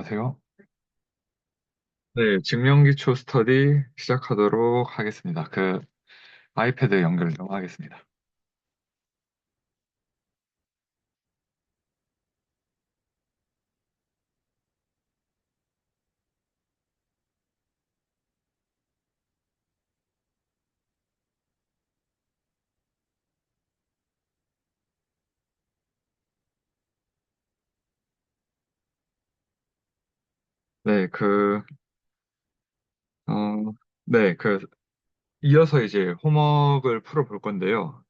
안녕하세요. 네, 증명기초 스터디 시작하도록 하겠습니다. 아이패드 연결 좀 하겠습니다. 네, 어, 네, 이어서 이제 홈워크를 풀어볼 건데요.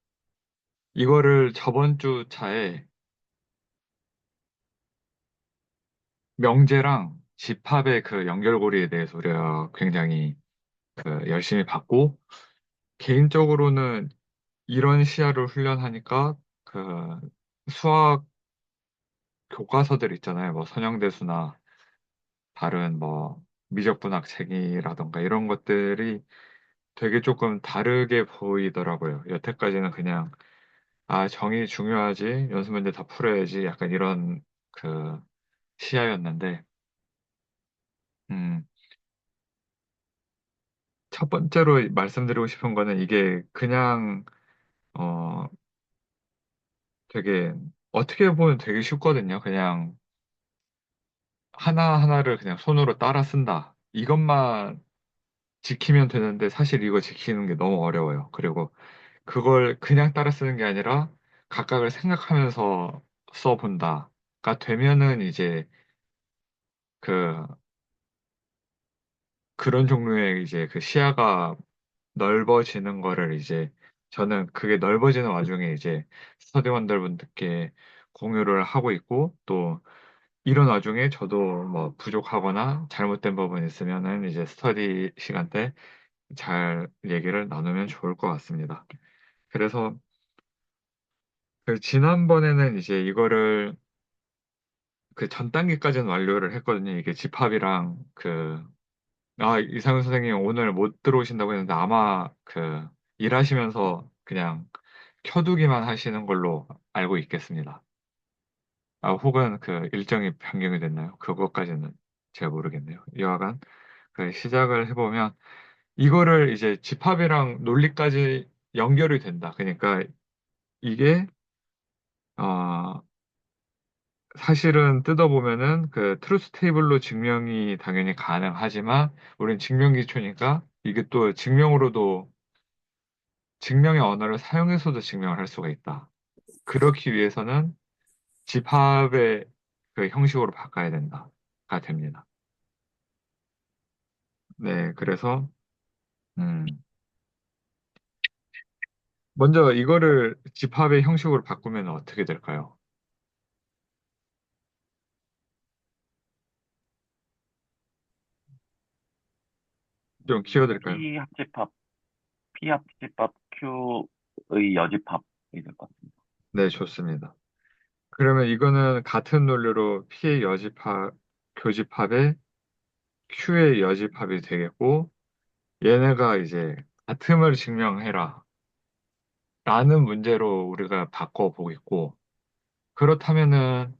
이거를 저번 주 차에 명제랑 집합의 그 연결고리에 대해서 우리가 굉장히 열심히 봤고, 개인적으로는 이런 시야를 훈련하니까 수학 교과서들 있잖아요. 뭐 선형대수나 다른 뭐 미적분학 책이라던가 이런 것들이 되게 조금 다르게 보이더라고요. 여태까지는 그냥 정의 중요하지, 연습 문제 다 풀어야지, 약간 이런 그 시야였는데, 음, 첫 번째로 말씀드리고 싶은 거는 이게 그냥 어 되게 어떻게 보면 되게 쉽거든요. 그냥 하나하나를 그냥 손으로 따라 쓴다. 이것만 지키면 되는데 사실 이거 지키는 게 너무 어려워요. 그리고 그걸 그냥 따라 쓰는 게 아니라 각각을 생각하면서 써본다가 되면은 이제 그, 그런 종류의 이제 그 시야가 넓어지는 거를 이제 저는 그게 넓어지는 와중에 이제 스터디원들분들께 공유를 하고 있고 또 이런 와중에 저도 뭐 부족하거나 잘못된 부분이 있으면은 이제 스터디 시간 때 잘 얘기를 나누면 좋을 것 같습니다. 그래서 지난번에는 이제 이거를 그 전 단계까지는 완료를 했거든요. 이게 집합이랑 이상훈 선생님 오늘 못 들어오신다고 했는데 아마 일하시면서 그냥 켜두기만 하시는 걸로 알고 있겠습니다. 혹은 일정이 변경이 됐나요? 그것까지는 제가 모르겠네요. 여하간 시작을 해보면 이거를 이제 집합이랑 논리까지 연결이 된다. 그러니까 이게 어, 사실은 뜯어보면은 트루스 테이블로 증명이 당연히 가능하지만 우린 증명 기초니까 이게 또 증명의 언어를 사용해서도 증명을 할 수가 있다. 그렇기 위해서는 집합의 그 형식으로 바꿔야 된다가 됩니다. 네, 그래서 음, 먼저 이거를 집합의 형식으로 바꾸면 어떻게 될까요? 좀 키워드릴까요? P 합집합, P 합집합 Q의 여집합이 될 것 같습니다. 네, 좋습니다. 그러면 이거는 같은 논리로 P의 교집합에 Q의 여집합이 되겠고, 얘네가 이제 같음을 증명해라. 라는 문제로 우리가 바꿔보겠고, 그렇다면은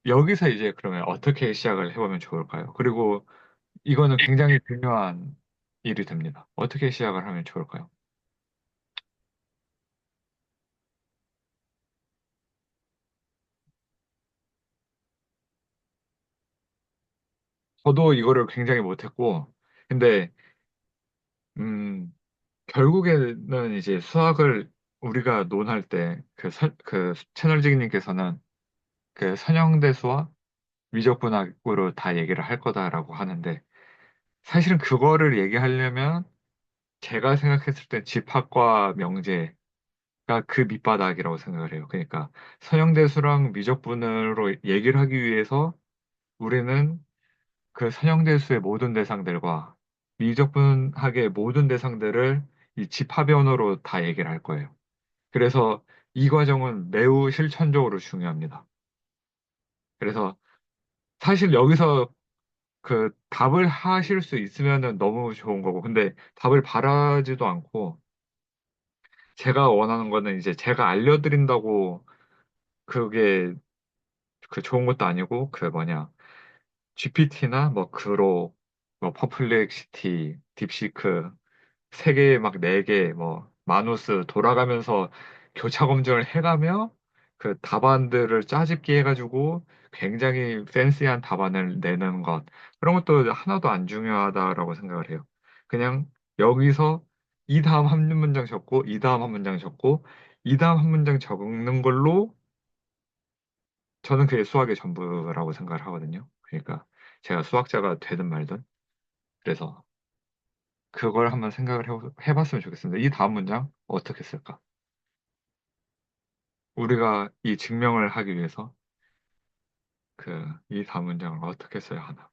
여기서 이제 그러면 어떻게 시작을 해보면 좋을까요? 그리고 이거는 굉장히 중요한 일이 됩니다. 어떻게 시작을 하면 좋을까요? 저도 이거를 굉장히 못했고, 근데, 음, 결국에는 이제 수학을 우리가 논할 때, 채널지기님께서는 선형대수와 미적분학으로 다 얘기를 할 거다라고 하는데, 사실은 그거를 얘기하려면 제가 생각했을 때 집합과 명제가 그 밑바닥이라고 생각을 해요. 그러니까 선형대수랑 미적분으로 얘기를 하기 위해서 우리는 그 선형대수의 모든 대상들과 미적분학의 모든 대상들을 이 집합의 언어로 다 얘기를 할 거예요. 그래서 이 과정은 매우 실천적으로 중요합니다. 그래서 사실 여기서 답을 하실 수 있으면 너무 좋은 거고, 근데 답을 바라지도 않고, 제가 원하는 거는 이제 제가 알려드린다고 그게 좋은 것도 아니고, GPT나 뭐 그로, 뭐 퍼플렉시티, 딥시크 세 개, 막 네 개, 뭐 마누스 돌아가면서 교차 검증을 해가며 그 답안들을 짜집기 해가지고 굉장히 팬시한 답안을 내는 것, 그런 것도 하나도 안 중요하다라고 생각을 해요. 그냥 여기서 이 다음 한 문장 적고 이 다음 한 문장 적고 이 다음 한 문장 적는 걸로 저는 그게 수학의 전부라고 생각을 하거든요. 그러니까 제가 수학자가 되든 말든, 그래서 그걸 한번 생각을 해봤으면 좋겠습니다. 이 다음 문장 어떻게 쓸까? 우리가 이 증명을 하기 위해서 이 다음 문장을 어떻게 써야 하나?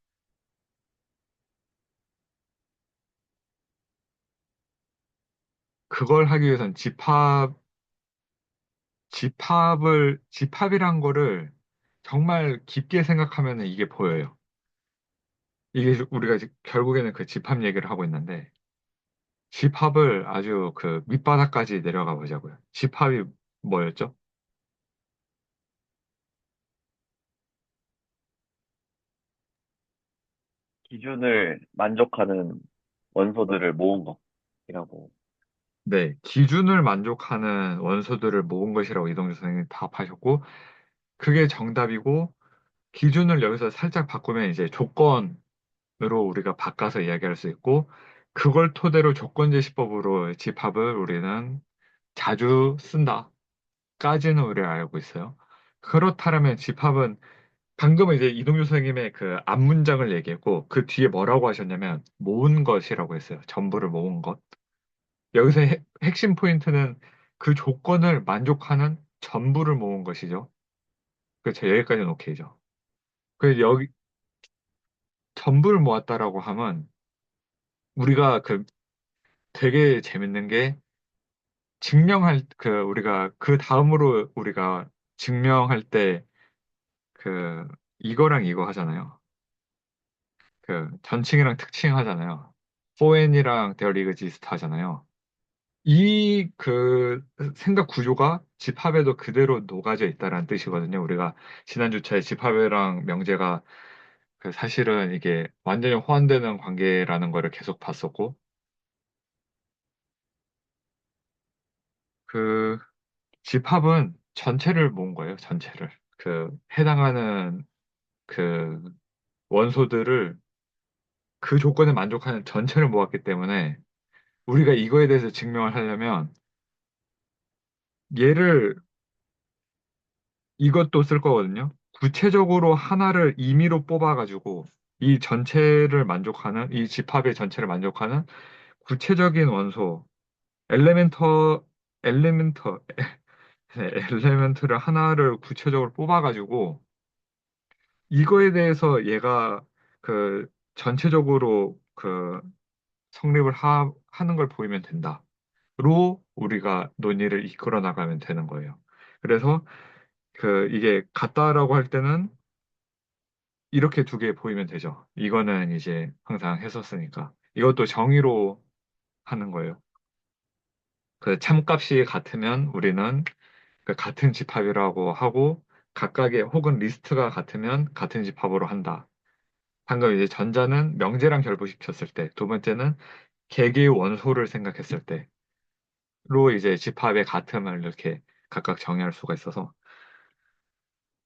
그걸 하기 위해선 집합이란 거를 정말 깊게 생각하면 이게 보여요. 이게 우리가 결국에는 그 집합 얘기를 하고 있는데, 집합을 아주 그 밑바닥까지 내려가 보자고요. 집합이 뭐였죠? 기준을 만족하는 원소들을 모은 것이라고. 네, 기준을 만족하는 원소들을 모은 것이라고 이동주 선생님이 답하셨고, 그게 정답이고, 기준을 여기서 살짝 바꾸면 이제 조건으로 우리가 바꿔서 이야기할 수 있고, 그걸 토대로 조건제시법으로 집합을 우리는 자주 쓴다까지는 우리가 알고 있어요. 그렇다면 집합은 방금은 이제 이동주 선생님의 그 앞문장을 얘기했고, 그 뒤에 뭐라고 하셨냐면, 모은 것이라고 했어요. 전부를 모은 것. 여기서 핵심 포인트는 그 조건을 만족하는 전부를 모은 것이죠. 그렇죠. 여기까지는 오케이죠. 그 여기 전부를 모았다라고 하면 우리가 되게 재밌는 게 우리가 그 다음으로 우리가 증명할 때 그 이거랑 이거 하잖아요. 그 전칭이랑 특칭 하잖아요. for이랑 there exist 하잖아요. 이 생각 구조가 집합에도 그대로 녹아져 있다라는 뜻이거든요. 우리가 지난주차에 집합이랑 명제가 사실은 이게 완전히 호환되는 관계라는 거를 계속 봤었고, 그 집합은 전체를 모은 거예요. 전체를. 해당하는 그 원소들을 그 조건에 만족하는 전체를 모았기 때문에 우리가 이거에 대해서 증명을 하려면 얘를 이것도 쓸 거거든요. 구체적으로 하나를 임의로 뽑아가지고 이 집합의 전체를 만족하는 구체적인 원소, 엘레멘터, 엘레멘터, 네, 엘레멘트를 하나를 구체적으로 뽑아가지고 이거에 대해서 얘가 전체적으로 성립을 하는 걸 보이면 된다. 로 우리가 논의를 이끌어 나가면 되는 거예요. 그래서 이게 같다라고 할 때는 이렇게 두 개 보이면 되죠. 이거는 이제 항상 했었으니까. 이것도 정의로 하는 거예요. 그 참값이 같으면 우리는 같은 집합이라고 하고 각각의 혹은 리스트가 같으면 같은 집합으로 한다. 방금 이제 전자는 명제랑 결부시켰을 때, 두 번째는 개개의 원소를 생각했을 때로 이제 집합의 같음을 이렇게 각각 정의할 수가 있어서,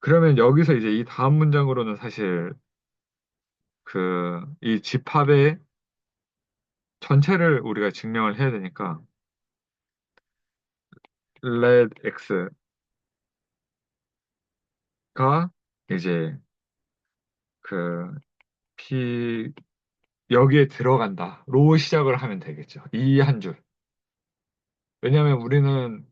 그러면 여기서 이제 이 다음 문장으로는 사실 이 집합의 전체를 우리가 증명을 해야 되니까 let x가 이제 그 p 여기에 들어간다로 시작을 하면 되겠죠. 이 한 줄. 왜냐하면 우리는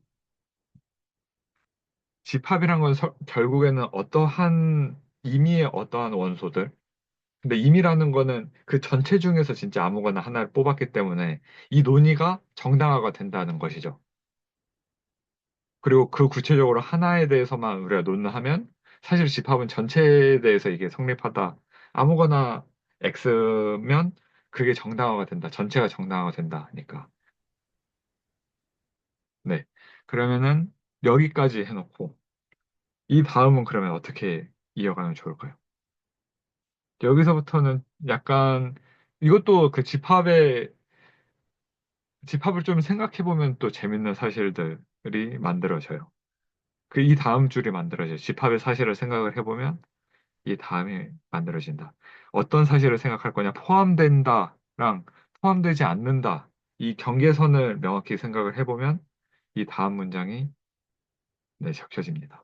집합이란 건 결국에는 어떠한 임의의 어떠한 원소들. 근데 임의라는 거는 그 전체 중에서 진짜 아무거나 하나를 뽑았기 때문에 이 논의가 정당화가 된다는 것이죠. 그리고 그 구체적으로 하나에 대해서만 우리가 논하면 사실 집합은 전체에 대해서 이게 성립하다. 아무거나 X면 그게 정당화가 된다. 전체가 정당화가 된다니까. 네. 그러면은 여기까지 해놓고 이 다음은 그러면 어떻게 이어가면 좋을까요? 여기서부터는 약간 이것도 그 집합을 좀 생각해 보면 또 재밌는 사실들이 만들어져요. 그 이 다음 줄이 만들어져요. 집합의 사실을 생각을 해보면 이 다음이 만들어진다. 어떤 사실을 생각할 거냐? 포함된다랑 포함되지 않는다. 이 경계선을 명확히 생각을 해보면 이 다음 문장이 네, 적혀집니다.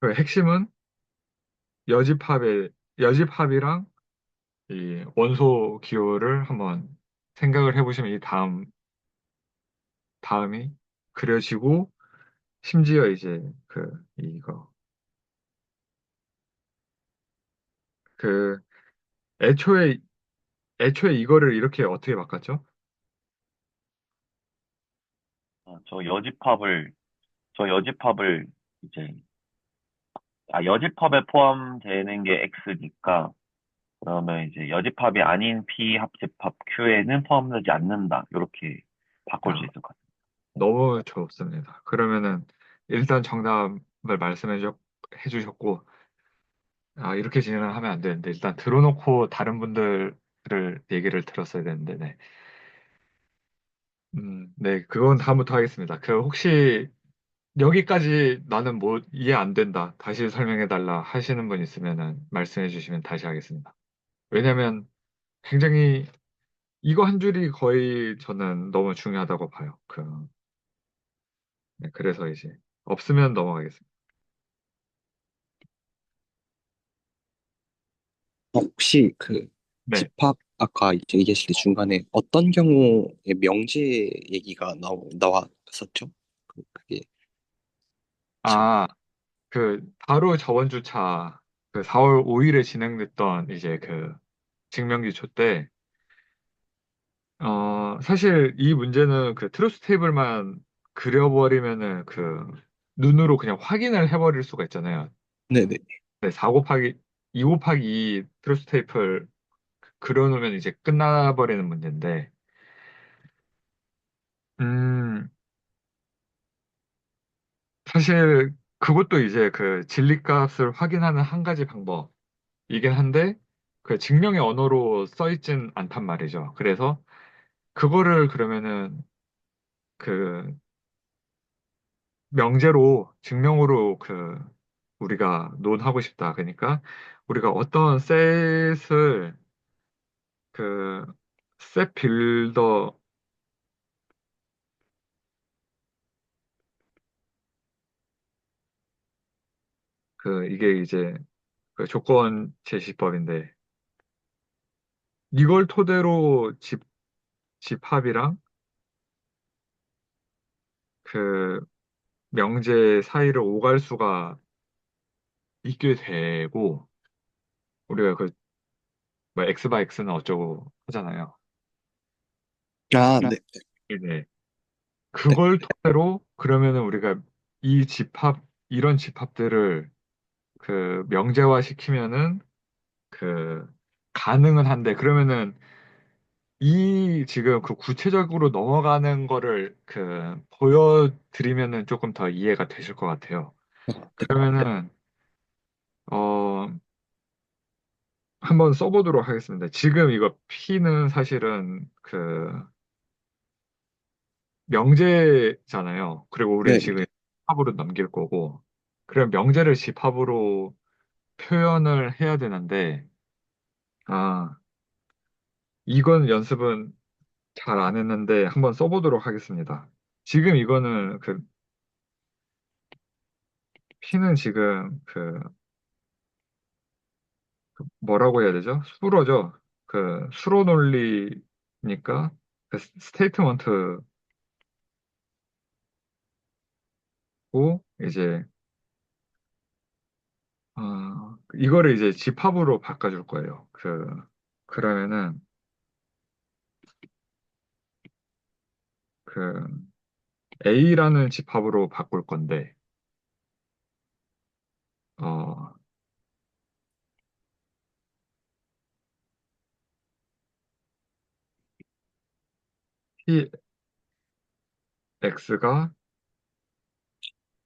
그 핵심은 여집합의 여집합이랑 이 원소 기호를 한번 생각을 해보시면 이 다음이 그려지고 심지어 이제 그 애초에 애초에 이거를 이렇게 어떻게 바꿨죠? 어, 저 여집합을 이제, 여집합에 포함되는 게 X니까, 그러면 이제 여집합이 아닌 P 합집합 Q에는 포함되지 않는다. 이렇게 바꿀 수 아, 있을 것 같아요. 너무 좋습니다. 그러면은 일단 정답을 해주셨고 이렇게 진행을 하면 안 되는데 일단 들어놓고 다른 분들을 얘기를 들었어야 되는데 네. 네, 그건 다음부터 하겠습니다. 그 혹시 여기까지 나는 뭐 이해 안 된다. 다시 설명해 달라 하시는 분 있으면은 말씀해 주시면 다시 하겠습니다. 왜냐면 굉장히 이거 한 줄이 거의 저는 너무 중요하다고 봐요. 네, 그래서 이제 없으면 넘어가겠습니다. 혹시 그 네. 집합 아까 이제 얘기하실 때 중간에 어떤 경우에 명제 얘기가 나왔었죠? 그게 지- 아, 바로 저번 주차, 4월 5일에 진행됐던 이제 증명기초 때, 사실 이 문제는 트루스 테이블만 그려버리면은 눈으로 그냥 확인을 해버릴 수가 있잖아요. 네네. 네, 4 곱하기, 2 곱하기 2 트루스 테이블 그려놓으면 이제 끝나버리는 문제인데, 음, 사실 그것도 이제 진리값을 확인하는 한 가지 방법이긴 한데, 증명의 언어로 써있진 않단 말이죠. 그래서 그거를 그러면은 그 명제로 증명으로 우리가 논하고 싶다. 그러니까 우리가 어떤 그 셋 빌더 이게 이제 조건 제시법인데 이걸 토대로 집합이랑 그 명제 사이를 오갈 수가 있게 되고 우리가 뭐 x 바 x는 어쩌고 하잖아요. 아, 이- 네. 네. 네. 그걸 토대로 그러면은 우리가 이 이런 집합들을 명제화 시키면은 그 가능은 한데 그러면은 이 지금 구체적으로 넘어가는 거를 보여드리면은 조금 더 이해가 되실 것 같아요. 네. 그러면은 어 한번 써보도록 하겠습니다. 지금 이거 P는 사실은 명제잖아요. 그리고 우리는 네. 네. 지금 집합으로 넘길 거고 그럼 명제를 집합으로 표현을 해야 되는데 아 이건 연습은 잘 안 했는데 한번 써보도록 하겠습니다. 지금 이거는 P는 지금 뭐라고 해야 되죠? 수로죠. 수로 논리니까 스테이트먼트고 이제 이거를 이제 집합으로 바꿔줄 거예요. 그러면은 그 A라는 집합으로 바꿀 건데 어 px가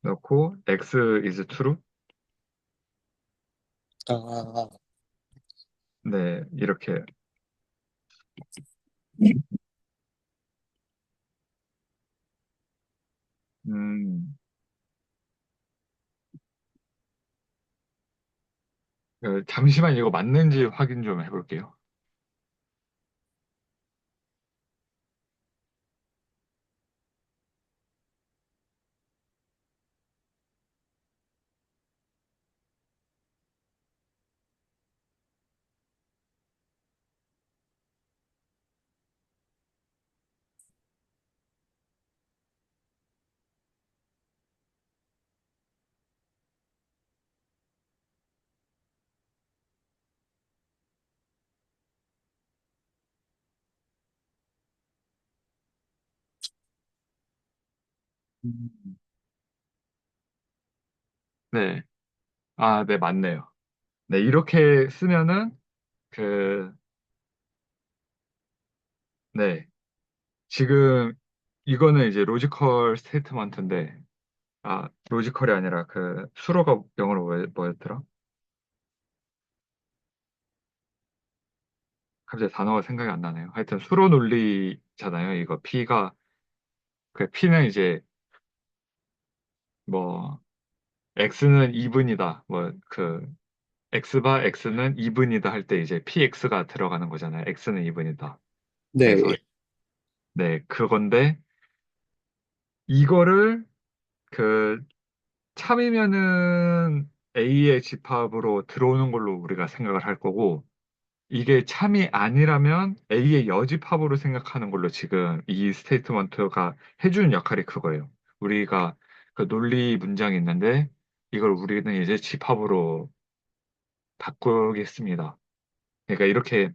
넣고 x is true. 아, 네, 이렇게. 음, 잠시만 이거 맞는지 확인 좀 해볼게요. 음. 네, 아, 네, 맞네요. 네, 이렇게 쓰면은 그, 네, 지금 이거는 이제 로지컬 스테이트먼트인데, 아, 로지컬이 아니라 그 수로가 영어로 뭐였더라? 갑자기 단어가 생각이 안 나네요. 하여튼 수로 논리잖아요. 이거 P가 그 P는 이제 뭐 X는 2분이다. 뭐 그 X바 X는 2분이다 할 때 이제 PX가 들어가는 거잖아요. X는 2분이다. 그래서 네. 네, 그건데 이거를 그 참이면은 A의 집합으로 들어오는 걸로 우리가 생각을 할 거고 이게 참이 아니라면 A의 여집합으로 생각하는 걸로 지금 이 스테이트먼트가 해주는 역할이 그거예요. 우리가 그 논리 문장이 있는데 이걸 우리는 이제 집합으로 바꾸겠습니다. 그러니까 이렇게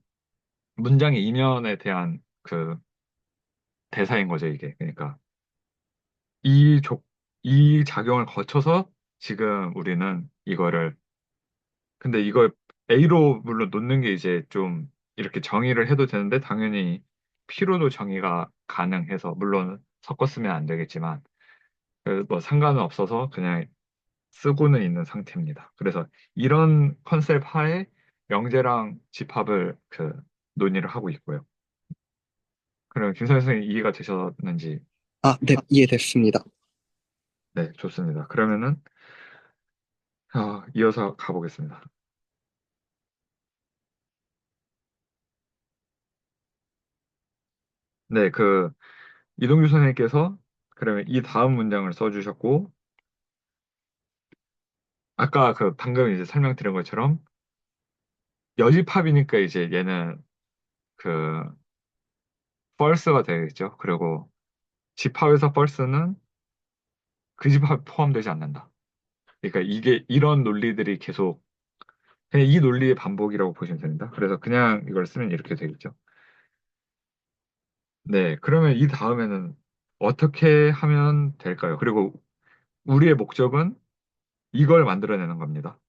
문장의 이면에 대한 그 대사인 거죠, 이게. 그러니까 이 이 작용을 거쳐서 지금 우리는 이거를 근데 이걸 A로 물론 놓는 게 이제 좀 이렇게 정의를 해도 되는데 당연히 P로도 정의가 가능해서 물론 섞었으면 안 되겠지만 뭐 상관은 없어서 그냥 쓰고는 있는 상태입니다. 그래서 이런 컨셉 하에 명제랑 집합을 그 논의를 하고 있고요. 그럼 김선 생님 이해가 되셨는지 아, 네, 이해됐습니다. 네, 좋습니다. 그러면은 이어서 가보겠습니다. 네, 그 이동규 선생님께서 그러면 이 다음 문장을 써주셨고 아까 그 방금 이제 설명드린 것처럼 여집합이니까 이제 얘는 그 false가 되겠죠. 그리고 집합에서 false는 그 집합에 포함되지 않는다. 그러니까 이게 이런 논리들이 계속 그냥 이 논리의 반복이라고 보시면 됩니다. 그래서 그냥 이걸 쓰면 이렇게 되겠죠. 네, 그러면 이 다음에는 어떻게 하면 될까요? 그리고 우리의 목적은 이걸 만들어내는 겁니다.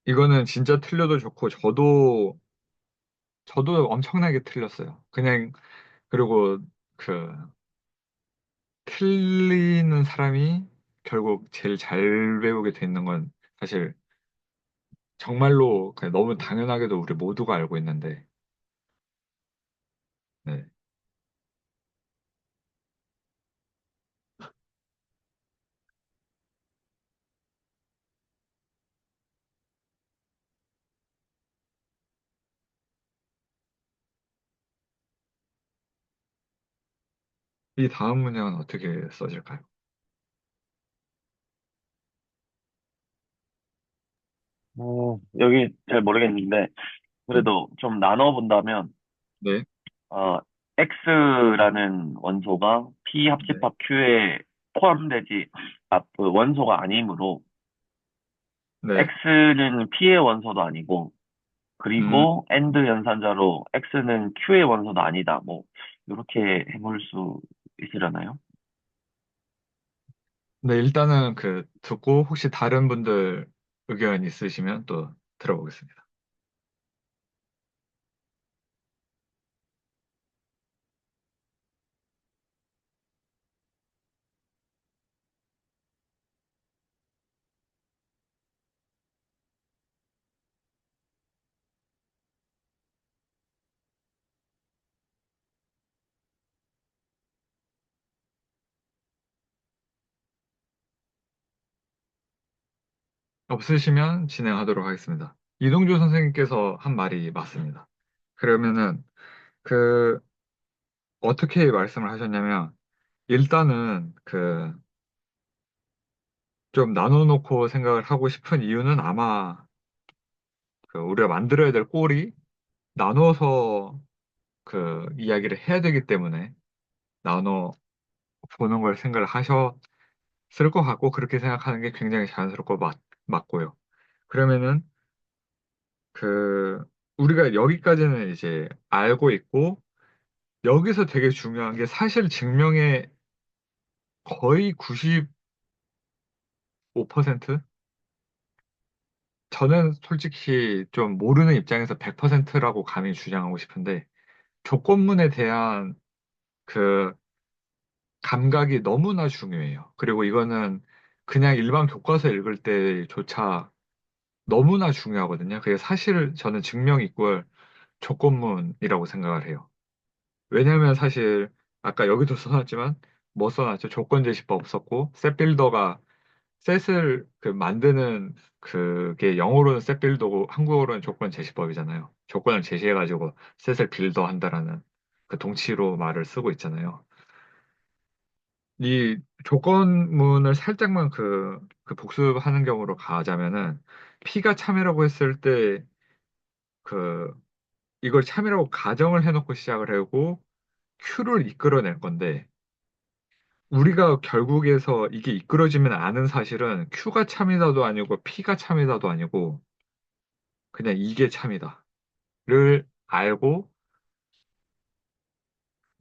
이거는 진짜 틀려도 좋고 저도 엄청나게 틀렸어요. 그냥 그리고 그 틀리는 사람이 결국 제일 잘 배우게 되는 건 사실 정말로 그냥 너무 당연하게도 우리 모두가 알고 있는데 네. 이 다음 문장은 어떻게 써질까요? 여기 잘 모르겠는데, 네. 그래도 좀 나눠본다면, 네. 어, X라는 원소가 P 네. 합집합 Q에 포함되지, 그 원소가 아니므로, 네. X는 P의 원소도 아니고, 음, 그리고 AND 연산자로 X는 Q의 원소도 아니다. 뭐, 이렇게 해볼 수 있으려나요? 네, 일단은 듣고 혹시 다른 분들 의견 있으시면 또 들어보겠습니다. 없으시면 진행하도록 하겠습니다. 이동주 선생님께서 한 말이 맞습니다. 그러면은, 그, 어떻게 말씀을 하셨냐면, 일단은, 좀 나눠놓고 생각을 하고 싶은 이유는 아마, 우리가 만들어야 될 꼴이 나눠서 이야기를 해야 되기 때문에, 나눠 보는 걸 생각을 하셨을 것 같고, 그렇게 생각하는 게 굉장히 자연스럽고 맞고요. 그러면은, 그, 우리가 여기까지는 이제 알고 있고, 여기서 되게 중요한 게 사실 증명의 거의 95%? 저는 솔직히 좀 모르는 입장에서 100%라고 감히 주장하고 싶은데, 조건문에 대한 그 감각이 너무나 중요해요. 그리고 이거는 그냥 일반 교과서 읽을 때조차 너무나 중요하거든요. 그게 사실 저는 증명 이꼴 조건문이라고 생각을 해요. 왜냐면 사실 아까 여기도 써놨지만 뭐 써놨죠? 조건제시법 썼고 셋빌더가 셋을 만드는 그게 영어로는 셋빌더고 한국어로는 조건제시법이잖아요. 조건을 제시해가지고 셋을 빌더 한다라는 그 동치로 말을 쓰고 있잖아요. 이 조건문을 살짝만 복습하는 경우로 가자면은 P가 참이라고 했을 때 그 이걸 참이라고 가정을 해놓고 시작을 하고 Q를 이끌어낼 건데 우리가 결국에서 이게 이끌어지면 아는 사실은 Q가 참이다도 아니고 P가 참이다도 아니고 그냥 이게 참이다를 알고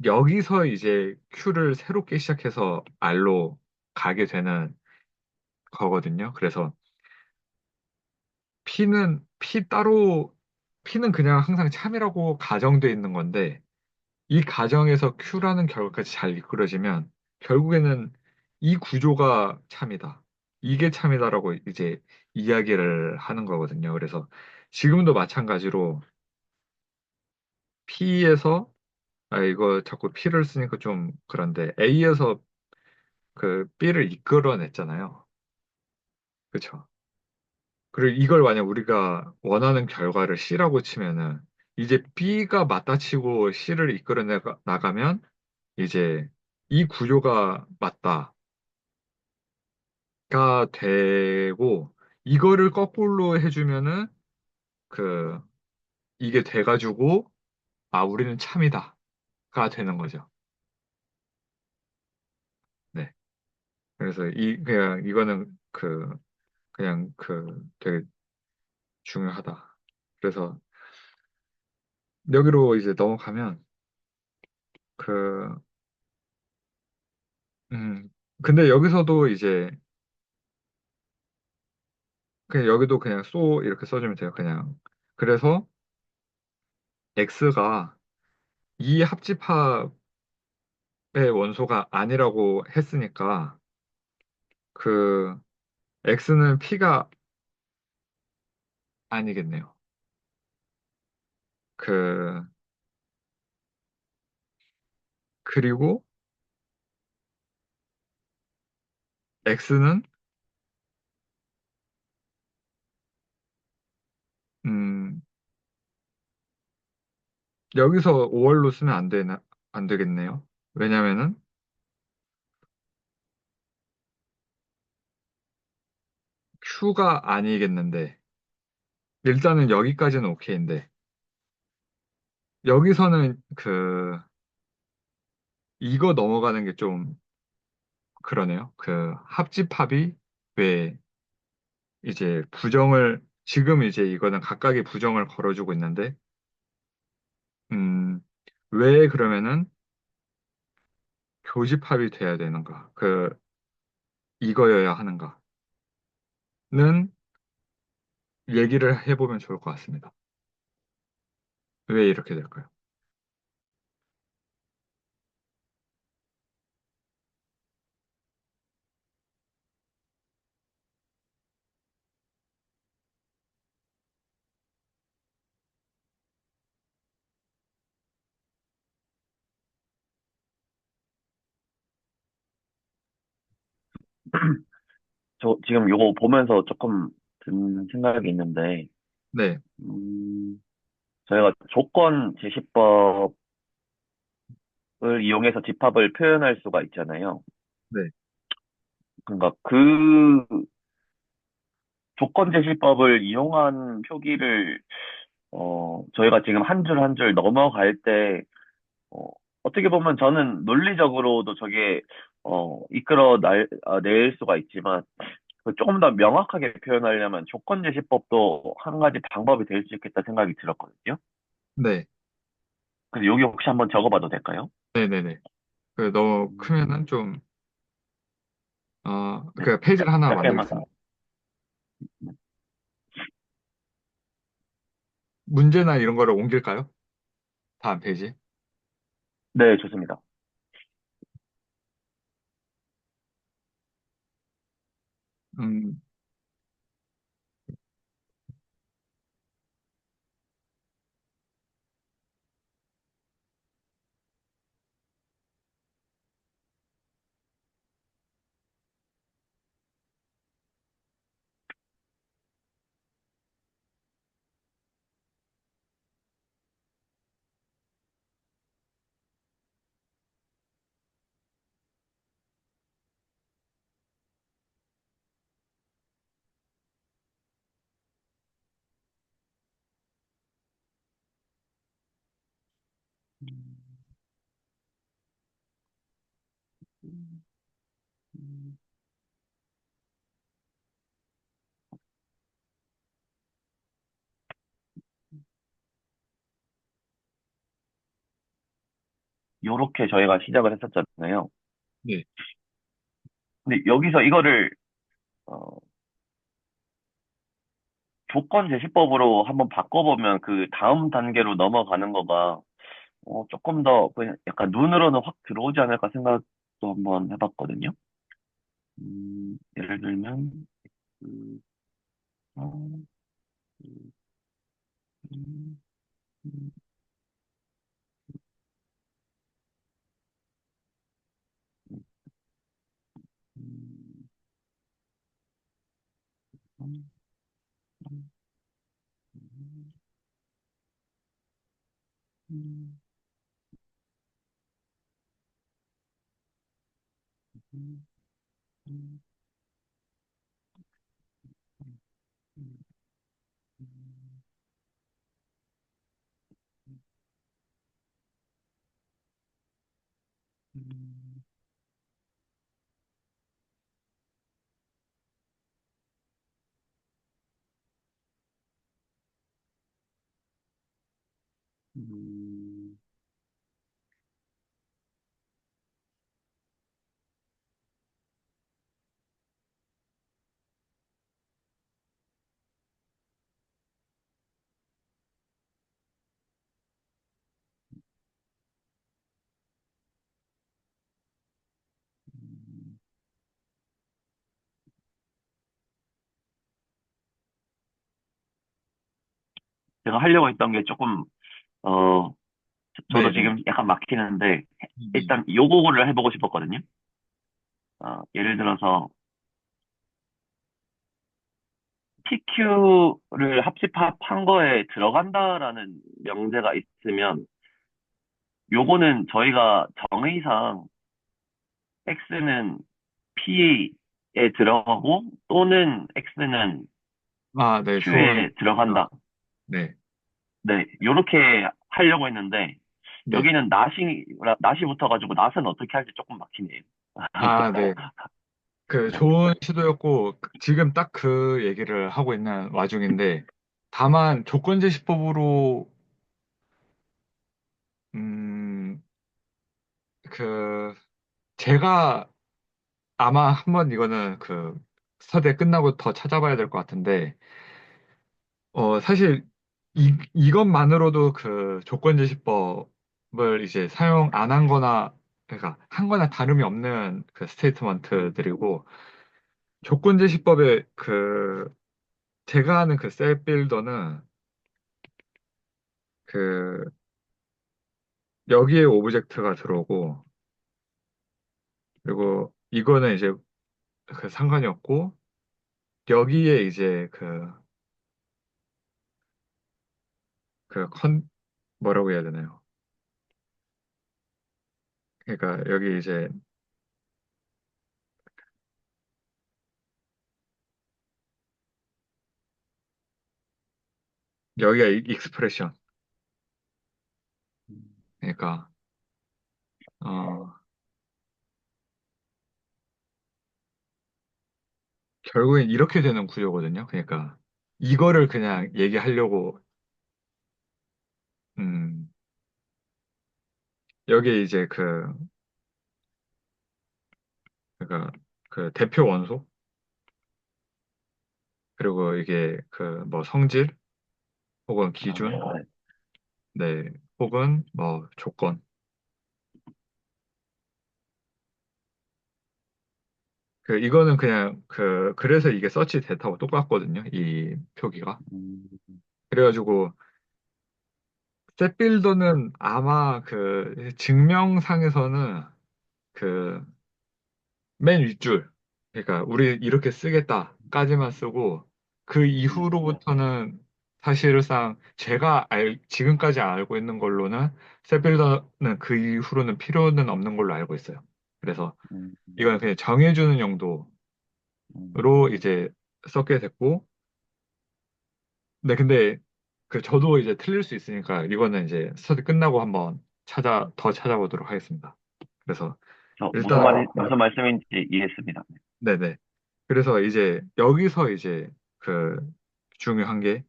여기서 이제 Q를 새롭게 시작해서 R로 가게 되는 거거든요. 그래서 P는 그냥 항상 참이라고 가정돼 있는 건데 이 가정에서 Q라는 결과까지 잘 이끌어지면 결국에는 이 구조가 참이다. 이게 참이다라고 이제 이야기를 하는 거거든요. 그래서 지금도 마찬가지로 P에서 이거 자꾸 P를 쓰니까 좀 그런데 A에서 B를 이끌어냈잖아요. 그쵸? 그리고 이걸 만약 우리가 원하는 결과를 C라고 치면은 이제 B가 맞다치고 C를 이끌어 나가면 이제 이 구조가 맞다가 되고 이거를 거꾸로 해주면은 그 이게 돼가지고 우리는 참이다가 되는 거죠. 네. 그래서 그냥 이거는 그냥 되게 중요하다. 그래서 여기로 이제 넘어가면 그 음 근데 여기서도 이제 그냥 여기도 그냥 이렇게 써주면 돼요. 그냥 그래서 x가 이 합집합의 원소가 아니라고 했으니까 그 x는 p가 아니겠네요. 그 그리고 x는 음 여기서 5월로 쓰면 안 되겠네요. 왜냐면은 q가 아니겠는데 일단은 여기까지는 오케이인데 여기서는 이거 넘어가는 게 좀 그러네요. 그 합집합이 왜 이제 지금 이제 이거는 각각의 부정을 걸어주고 있는데, 음, 왜 그러면은 교집합이 돼야 되는가? 이거여야 하는가는 얘기를 해보면 좋을 것 같습니다. 왜 이렇게 될까요? 저 지금 요거 보면서 조금 든 생각이 있는데, 네, 음, 저희가 조건 제시법을 이용해서 집합을 표현할 수가 있잖아요. 네, 그러니까 그 조건 제시법을 이용한 표기를 저희가 지금 한 줄 한 줄 넘어갈 때, 어, 어떻게 보면 저는 논리적으로도 저게, 낼 수가 있지만, 그 조금 더 명확하게 표현하려면 조건 제시법도 한 가지 방법이 될 수 있겠다 생각이 들었거든요. 네, 근데 여기 혹시 한번 적어봐도 될까요? 네네네. 너무 음, 크면은 좀, 네, 그 페이지를 하나 짧게만. 만들겠습니다. 문제나 이런 거를 옮길까요? 다음 페이지. 네, 좋습니다. 음, 요렇게 저희가 시작을 했었잖아요. 네, 근데 여기서 이거를, 어, 조건 제시법으로 한번 바꿔보면 그 다음 단계로 넘어가는 거가 조금 더 그냥 약간 눈으로는 확 들어오지 않을까 생각도 한번 해봤거든요. 예를 들면, 음, 어, 음, 음, 음, 음, 음, 음, 음, 음, 음, 음, 음. 음. 제가 하려고 했던 게 조금, 어, 저도 네네. 지금 약간 막히는데, 네. 일단 요거를 해보고 싶었거든요. 예를 들어서, PQ를 합집합한 거에 들어간다라는 명제가 있으면, 요거는 저희가 정의상 X는 P에 들어가고, 또는 X는 네, Q에 아, 들어간다. 네, 네, 요렇게 하려고 했는데, 네. 여기는 낫이 붙어가지고 낫은 어떻게 할지 조금 막히네요. 아, 네. 그 네. 좋은 시도였고 지금 딱 그 얘기를 하고 있는 와중인데 다만 조건제시법으로 음, 그 제가 아마 한번 이거는 그 서대 끝나고 더 찾아봐야 될 것 같은데 사실 이것만으로도 그 조건제시법을 이제 사용 안 한 거나 그러니까 한 거나 다름이 없는 그 스테이트먼트들이고 조건제시법의 그 제가 아는 그 셀 빌더는 그 여기에 오브젝트가 들어오고 그리고 이거는 이제 그 상관이 없고 여기에 이제 뭐라고 해야 되나요? 그러니까 여기 이제 여기가 익스프레션 그러니까 어 결국엔 이렇게 되는 구조거든요. 그러니까 이거를 그냥 얘기하려고 음 여기에 이제 그러니까 그 대표 원소 그리고 이게 그 뭐 성질 혹은 아, 기준 네. 네 혹은 뭐 조건 이거는 그냥 그래서 이게 서치 데이터하고 똑같거든요. 이 표기가. 음, 그래가지고 셋빌더는 아마 그 증명상에서는 그 맨 윗줄 그러니까 우리 이렇게 쓰겠다까지만 쓰고 그 네. 이후로부터는 사실상 지금까지 알고 있는 걸로는 셋빌더는 그 이후로는 필요는 없는 걸로 알고 있어요. 그래서 음, 이건 그냥 정해주는 용도로 음, 이제 썼게 됐고 네, 근데 저도 이제 틀릴 수 있으니까 이거는 이제 스터디 끝나고 한번 더 찾아보도록 하겠습니다. 그래서 저 일단, 무슨 말씀인지 이해했습니다. 네네. 그래서 이제 여기서 이제 그 중요한 게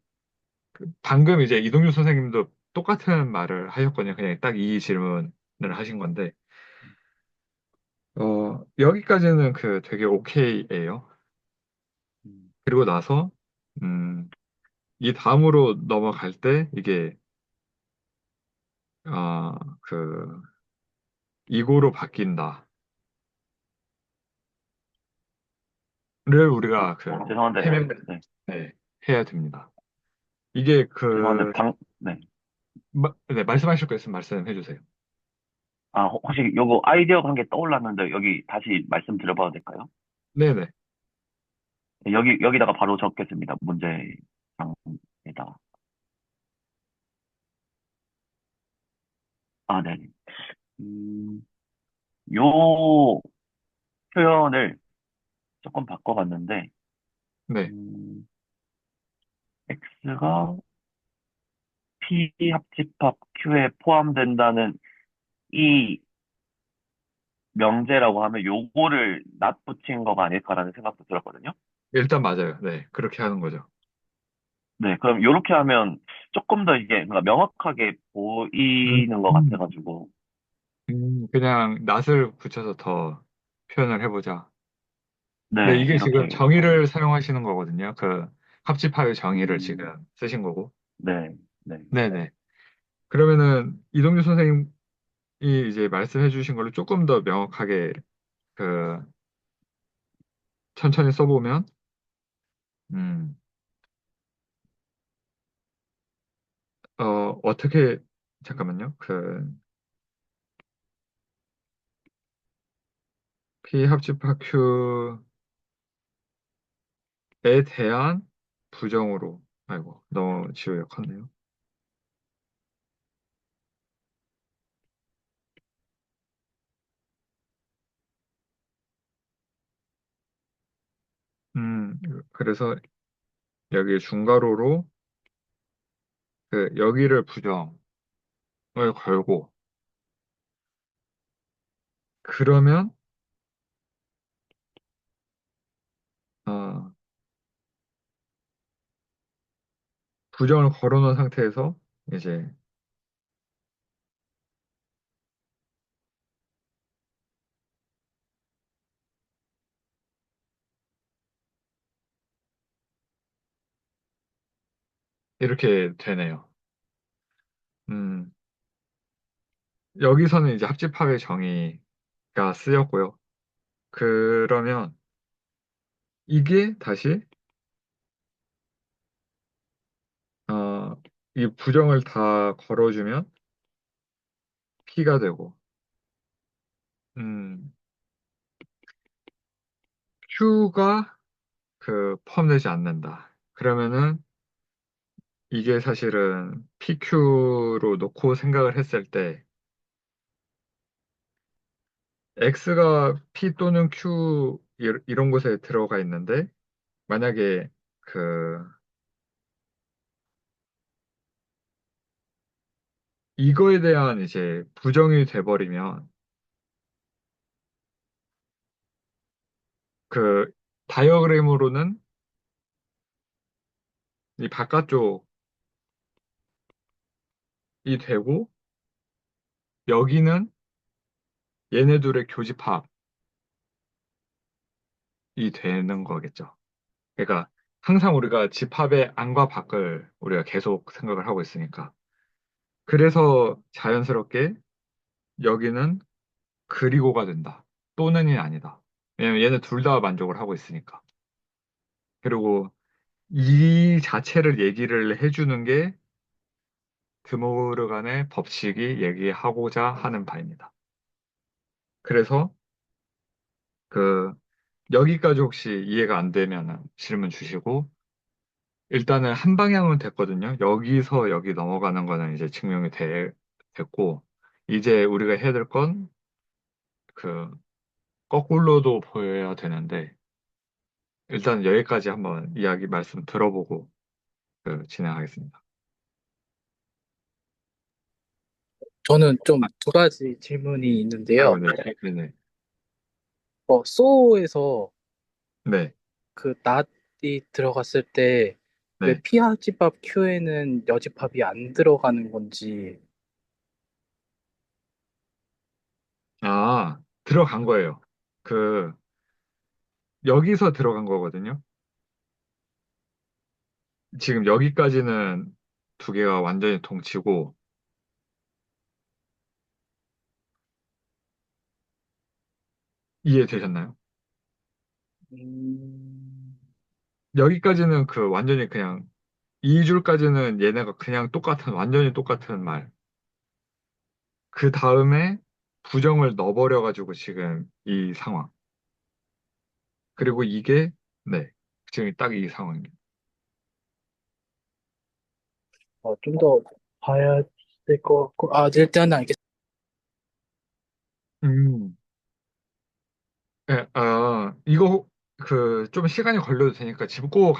방금 이제 이동규 선생님도 똑같은 말을 하셨거든요. 그냥 딱 이 질문을 하신 건데, 여기까지는 되게 오케이예요. 음, 그리고 나서, 음, 이 다음으로 넘어갈 때 이게, 아, 그, 이고로 바뀐다. 를 우리가 죄송한데, 해명, 네. 네, 해야 됩니다. 이게 죄송한데, 네. 네, 말씀하실 거 있으면 말씀해 주세요. 아, 혹시 요거 아이디어가 한 개 떠올랐는데, 여기 다시 말씀드려봐도 될까요? 네네. 여기다가 바로 적겠습니다. 문제상에다. 아, 네. 음, 요 표현을 조금 바꿔봤는데, 네. 음, X가 P 합집합 Q에 포함된다는 이 명제라고 하면 요거를 낫붙인 거가 아닐까라는 생각도 들었거든요. 일단 맞아요. 네. 그렇게 하는 거죠. 네, 그럼 요렇게 하면 조금 더 이게 뭔가 명확하게 음, 보이는 것 음. 같아가지고, 그냥 낫을 붙여서 더 표현을 해보자. 네, 네, 이게 지금 이렇게, 정의를 사용하시는 거거든요. 합집합의 정의를 음, 지금 쓰신 거고. 네, 네, 네네. 그러면은 이동규 선생님이 이제 말씀해 주신 걸로 조금 더 명확하게 그 천천히 써보면, 음, 어떻게, 잠깐만요. P합집합 Q에 대한 부정으로, 아이고, 너무 지우역하네요. 음, 그래서 여기 중괄호로 여기를 부정을 걸고, 그러면 어, 부정을 걸어놓은 상태에서 이제 이렇게 되네요. 음, 여기서는 이제 합집합의 정의가 쓰였고요. 그러면 이게 다시 어, 이 부정을 다 걸어주면 P가 되고 음, Q가 포함되지 않는다. 그러면은 이게 사실은 PQ로 놓고 생각을 했을 때 X가 P 또는 Q 이런 곳에 들어가 있는데 만약에 그 이거에 대한 이제 부정이 돼버리면 그 다이어그램으로는 이 바깥쪽이 되고 여기는 얘네 둘의 교집합이 되는 거겠죠. 그러니까 항상 우리가 집합의 안과 밖을 우리가 계속 생각을 하고 있으니까 그래서 자연스럽게 여기는 그리고가 된다. 또는이 아니다. 왜냐면 얘네 둘 다 만족을 하고 있으니까. 그리고 이 자체를 얘기를 해주는 게 드모르간의 법칙이 얘기하고자 하는 바입니다. 그래서 그 여기까지 혹시 이해가 안 되면 질문 주시고 일단은 한 방향은 됐거든요. 여기서 여기 넘어가는 거는 이제 됐고 이제 우리가 해야 될 건 그 거꾸로도 보여야 되는데 일단 여기까지 한번 이야기 말씀 들어보고 진행하겠습니다. 저는 좀 두 가지 질문이 아유, 있는데요. 네, 네네, 소에서 네, 그 낫이 들어갔을 때 왜 네. 피하집합 Q에는 여집합이 안 들어가는 건지. 아, 들어간 거예요. 그 여기서 들어간 거거든요. 지금 여기까지는 두 개가 완전히 동치고 이해되셨나요? 음, 여기까지는 완전히 그냥 이 줄까지는 얘네가 그냥 완전히 똑같은 말. 그 다음에 부정을 넣어버려가지고 지금 이 상황. 그리고 이게, 네, 지금 딱 이 상황입니다. 좀 더 봐야 될 것 같고. 일단 알겠습니다. 음, 네, 이거, 좀 시간이 걸려도 되니까 짚고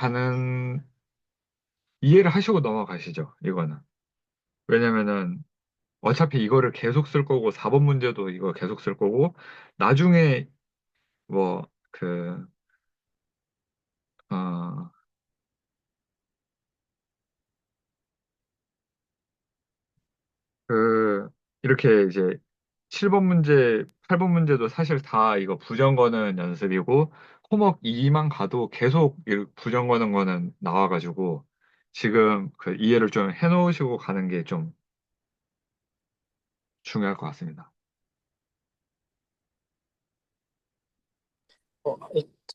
이해를 하시고 넘어가시죠, 이거는. 왜냐면은, 어차피 이거를 계속 쓸 거고, 4번 문제도 이거 계속 쓸 거고, 나중에, 뭐, 어, 그, 이렇게 이제 7번 문제, 8번 문제도 사실 다 이거 부정 거는 연습이고, 호목 2만 가도 계속 이 부정 거는 거는 나와가지고, 지금 이해를 좀 해놓으시고 가는 게 좀 중요할 것 같습니다. 어,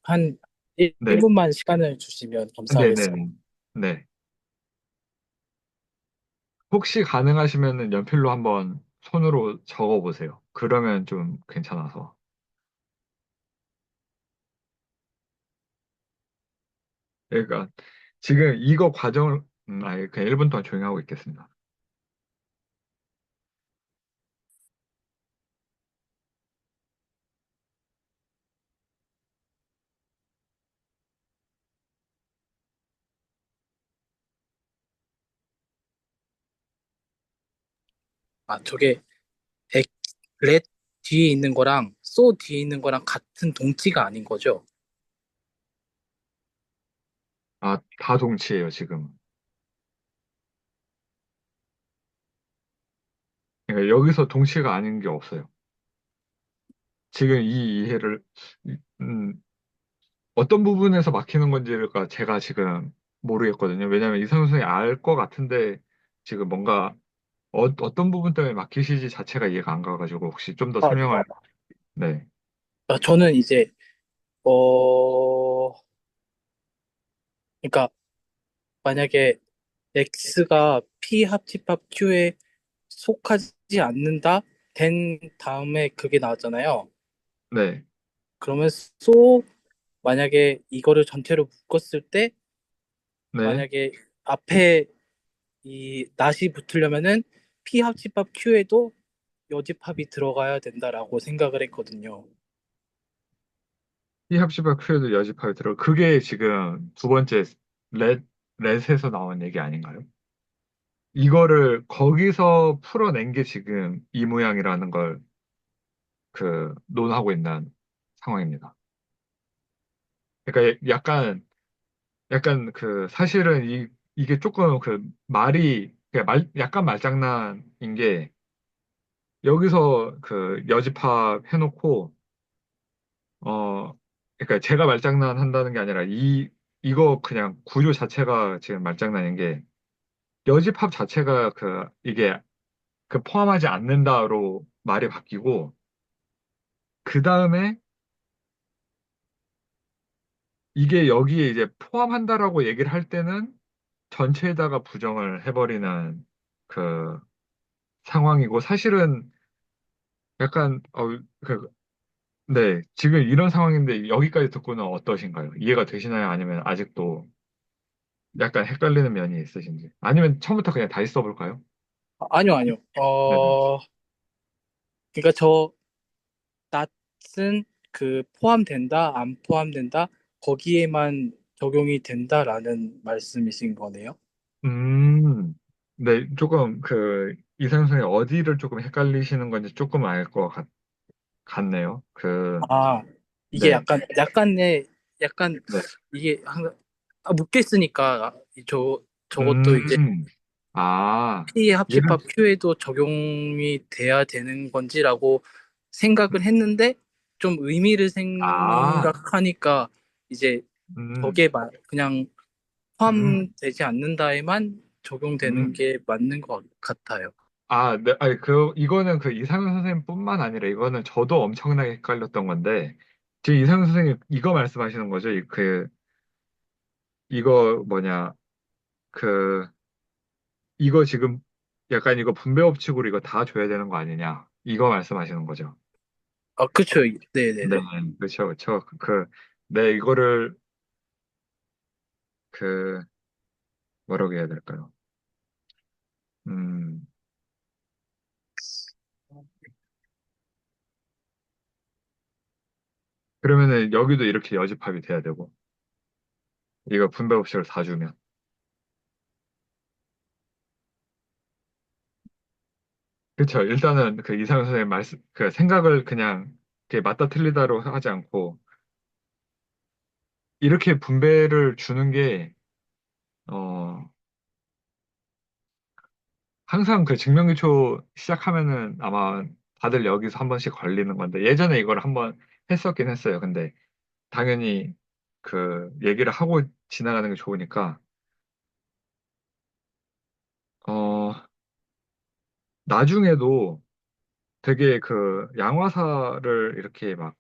한 네, 1분만 시간을 주시면 감사하겠습니다. 네네네. 네. 혹시 가능하시면은 연필로 한번 손으로 적어 보세요. 그러면 좀 괜찮아서. 그러니까 지금 이거 과정을, 그냥 1분 동안 조용히 하고 있겠습니다. 저게 렉, 뒤에 있는 거랑 소 뒤에 있는 거랑 같은 동치가 아닌 거죠. 아, 다 동치예요, 지금. 그러니까 여기서 동치가 아닌 게 없어요. 지금 이 이해를, 음, 어떤 부분에서 막히는 건지가 제가 지금 모르겠거든요. 왜냐하면 이상훈 선생님이 알 것 같은데, 지금 뭔가 어떤 부분 때문에 막히시지 자체가 이해가 안 가가지고, 혹시 좀 더 아, 설명을, 네. 저는 이제, 어, 그러니까 만약에 X가 P 합집합 Q에 속하지 않는다 된 다음에 그게 나왔잖아요. 네. 그러면 소 만약에 이거를 전체로 묶었을 때 네. 만약에 앞에 이 낫이 붙으려면은 P 합집합 Q에도 여집합이 들어가야 된다라고 생각을 했거든요. 이 합시발 큐에도 여집합이 들어. 그게 지금 두 번째 렛, 렛에서 나온 얘기 아닌가요? 이거를 거기서 풀어낸 게 지금 이 모양이라는 걸 논하고 있는 상황입니다. 그러니까 약간 사실은 이게 조금 말이, 약간 말장난인 게 여기서 여집합 해놓고, 그러니까 제가 말장난 한다는 게 아니라 이거 그냥 구조 자체가 지금 말장난인 게 여집합 자체가 이게 포함하지 않는다로 말이 바뀌고, 그 다음에 이게 여기에 이제 포함한다라고 얘기를 할 때는 전체에다가 부정을 해버리는 그 상황이고, 사실은 약간, 네, 지금 이런 상황인데 여기까지 듣고는 어떠신가요? 이해가 되시나요? 아니면 아직도 약간 헷갈리는 면이 있으신지? 아니면 처음부터 그냥 다시 써볼까요? 아니요, 아니요. 네네. 그러니까 저 낫은 그 포함된다, 안 포함된다, 거기에만 적용이 된다라는 말씀이신 거네요. 음, 네, 조금 이상 선생님 어디를 조금 헷갈리시는 건지 조금 알 것 같네요. 아, 이게 네, 약간 네. 이게 항상 묶여 있으니까 저것도 이제 음, 아, P 얘를, 합집합 Q에도 적용이 돼야 되는 건지라고 생각을 했는데 좀 의미를 아, 생각하니까 이제 음, 저게 그냥 음, 포함되지 않는다에만 적용되는 음. 게 맞는 것 같아요. 아, 네, 아니, 이거는 이상현 선생님뿐만 아니라 이거는 저도 엄청나게 헷갈렸던 건데, 지금 이상현 선생님 이거 말씀하시는 거죠? 이거 뭐냐, 그, 이거 지금 약간 이거 분배 법칙으로 이거 다 줘야 되는 거 아니냐? 이거 말씀하시는 거죠? 아, 그쵸. 네, 네네네. 그렇죠, 그렇죠. 네, 이거를 그 뭐라고 해야 될까요? 음, 그러면은 여기도 이렇게 여집합이 돼야 되고, 이거 분배 법칙을 다 주면. 그렇죠. 일단은 이상현 선생님 말씀, 생각을 그냥 맞다 틀리다로 하지 않고, 이렇게 분배를 주는 게, 어, 항상 증명기초 시작하면은 아마 다들 여기서 한 번씩 걸리는 건데, 예전에 이걸 한번 했었긴 했어요. 근데 당연히 얘기를 하고 지나가는 게 좋으니까, 어, 나중에도 되게 양화사를 이렇게 막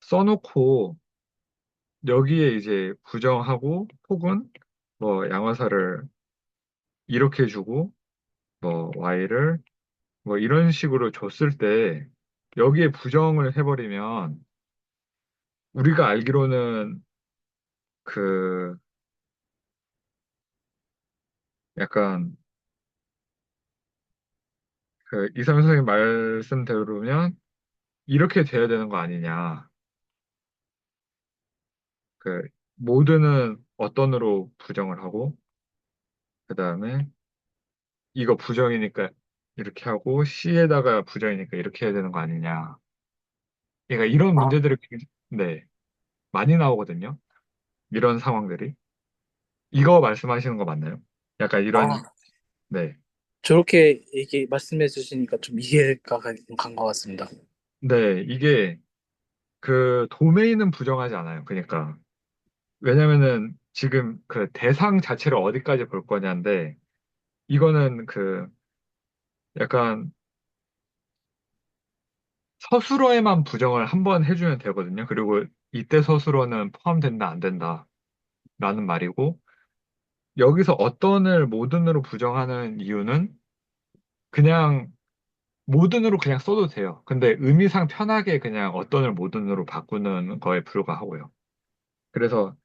써놓고, 여기에 이제 부정하고 혹은 뭐 양화사를 이렇게 주고 뭐 y를 뭐 이런 식으로 줬을 때 여기에 부정을 해버리면 우리가 알기로는 그 약간 이상민 선생님 말씀대로면 이렇게 돼야 되는 거 아니냐. 그 모드는 어떤으로 부정을 하고 그 다음에 이거 부정이니까 이렇게 하고 C에다가 부정이니까 이렇게 해야 되는 거 아니냐. 그러니까 이런 문제들이 네, 많이 나오거든요. 이런 상황들이. 이거 말씀하시는 거 맞나요? 약간 이런, 아, 네. 저렇게 얘기 말씀해 주시니까 좀 이해가 간 것 같습니다. 네, 이게 그 도메인은 부정하지 않아요. 그러니까. 왜냐면은 지금 그 대상 자체를 어디까지 볼 거냐인데, 이거는 그 약간 서술어에만 부정을 한번 해주면 되거든요. 그리고 이때 서술어는 포함된다, 안 된다, 라는 말이고, 여기서 어떤을 모든으로 부정하는 이유는 그냥 모든으로 그냥 써도 돼요. 근데 의미상 편하게 그냥 어떤을 모든으로 바꾸는 거에 불과하고요. 그래서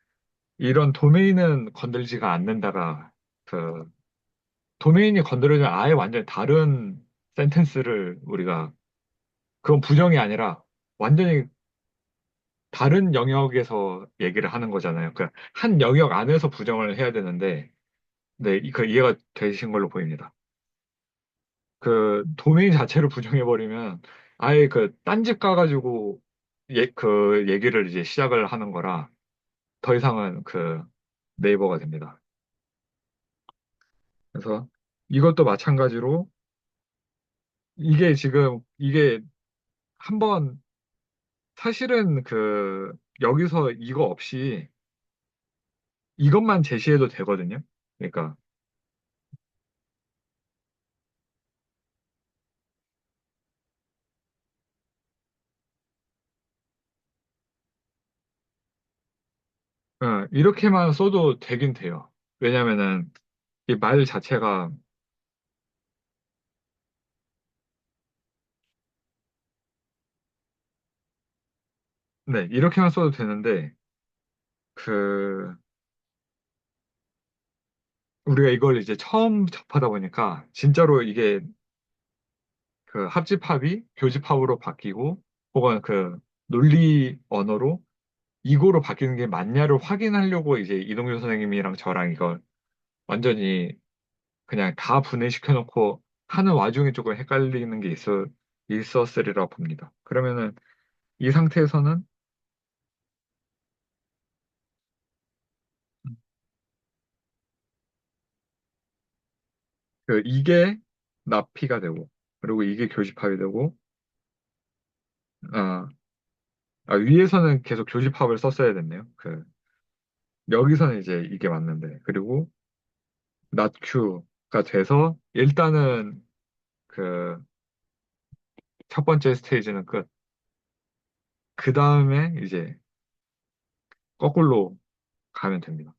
이런 도메인은 건들지가 않는다가 그 도메인이 건드려지면 아예 완전히 다른 센텐스를 우리가 그건 부정이 아니라 완전히 다른 영역에서 얘기를 하는 거잖아요. 그 한 영역 안에서 부정을 해야 되는데 네, 그 이해가 되신 걸로 보입니다. 그 도메인 자체를 부정해버리면 아예 그 딴집 가가지고 그 얘기를 이제 시작을 하는 거라 더 이상은 그 네이버가 됩니다. 그래서 이것도 마찬가지로 이게 지금 이게 한번 사실은 그 여기서 이거 없이 이것만 제시해도 되거든요. 그러니까 이렇게만 써도 되긴 돼요. 왜냐면은 이 말 자체가 네, 이렇게만 써도 되는데 그 우리가 이걸 이제 처음 접하다 보니까 진짜로 이게 그 합집합이 교집합으로 바뀌고 혹은 그 논리 언어로 이거로 바뀌는 게 맞냐를 확인하려고 이제 이동규 선생님이랑 저랑 이걸 완전히 그냥 다 분해시켜 놓고 하는 와중에 조금 헷갈리는 게 있었으리라 봅니다. 그러면은 이 상태에서는 그 이게 납피가 되고 그리고 이게 교집합이 되고 아, 위에서는 계속 교집합을 썼어야 됐네요. 그 여기서는 이제 이게 맞는데 그리고 not Q가 돼서 일단은 그 첫 번째 스테이지는 끝. 그 다음에 이제 거꾸로 가면 됩니다.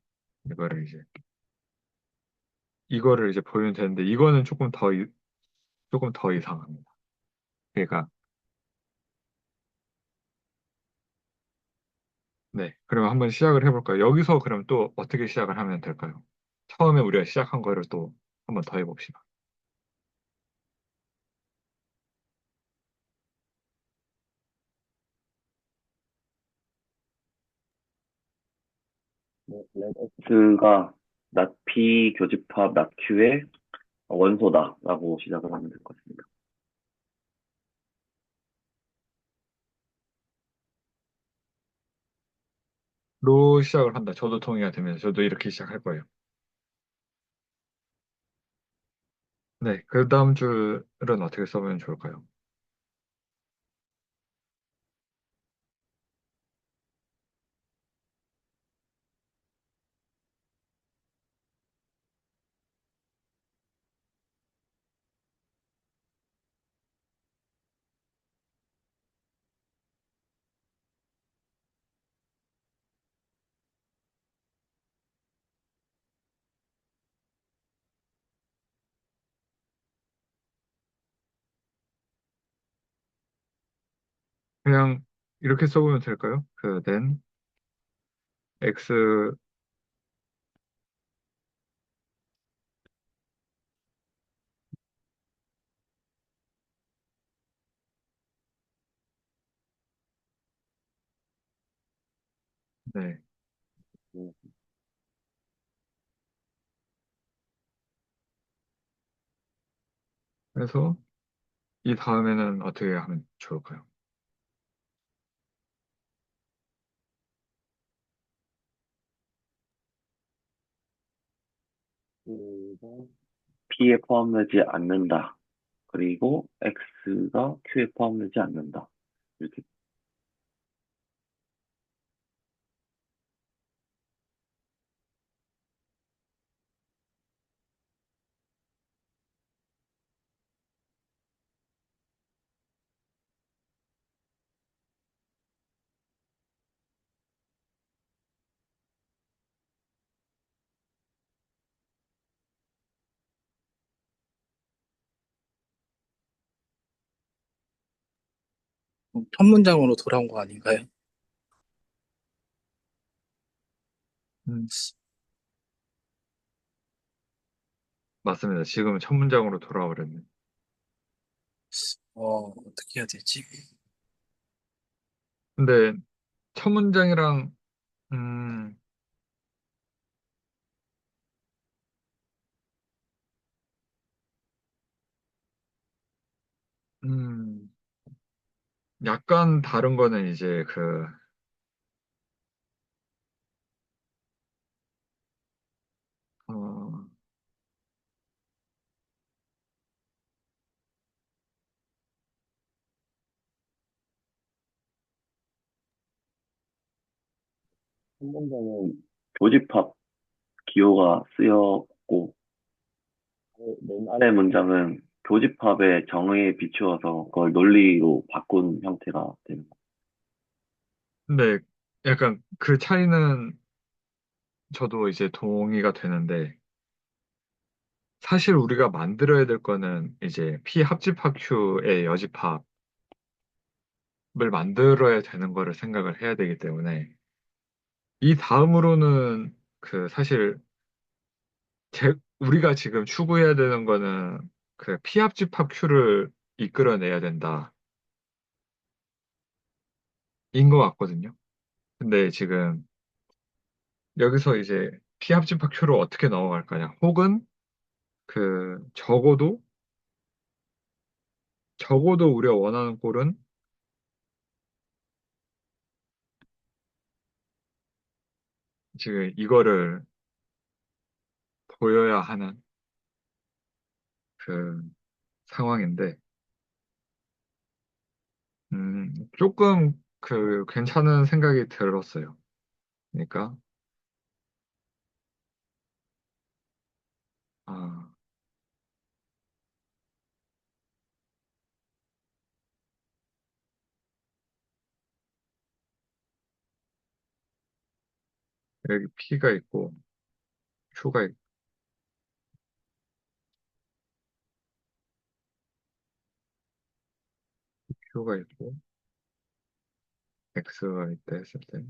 이거를 이제 이거를 이제 보면 되는데 이거는 조금 더 이상합니다. 그러니까 네, 그러면 한번 시작을 해볼까요? 여기서 그럼 또 어떻게 시작을 하면 될까요? 처음에 우리가 시작한 거를 또 한번 더 해봅시다. X가 not P 교집합 not Q의 원소다라고 시작을 하면 될 것 같습니다. 로 시작을 한다. 저도 동의가 되면서 저도 이렇게 시작할 거예요. 네, 그 다음 줄은 어떻게 써보면 좋을까요? 그냥 이렇게 써보면 될까요? 그 then x 네, 음, 그래서 이 다음에는 어떻게 하면 좋을까요? P에 포함되지 않는다. 그리고 X가 Q에 포함되지 않는다. 이렇게. 첫 문장으로 돌아온 거 아닌가요? 음, 맞습니다. 지금 첫 문장으로 돌아와 버렸네. 어떻게 해야 되지? 근데 첫 문장이랑 음, 음, 약간 다른 거는 이제 어, 한 문장은 교집합 기호가 쓰였고, 맨 아래 문장은 교집합의 정의에 비추어서 그걸 논리로 바꾼 형태가 되는 거. 근데 약간 그 차이는 저도 이제 동의가 되는데 사실 우리가 만들어야 될 거는 이제 P 합집합 Q의 여집합을 만들어야 되는 거를 생각을 해야 되기 때문에 이 다음으로는 사실 우리가 지금 추구해야 되는 거는 그 P 합집합 Q를 이끌어내야 된다 인 것 같거든요. 근데 지금 여기서 이제 P 합집합 Q로 어떻게 넘어갈까냐? 혹은 적어도 우리가 원하는 꼴은 지금 이거를 보여야 하는 그 상황인데, 조금 괜찮은 생각이 들었어요. 그러니까, 아, 여기 P가 있고, Q가, Q가 있고, X가 있다 했을 때,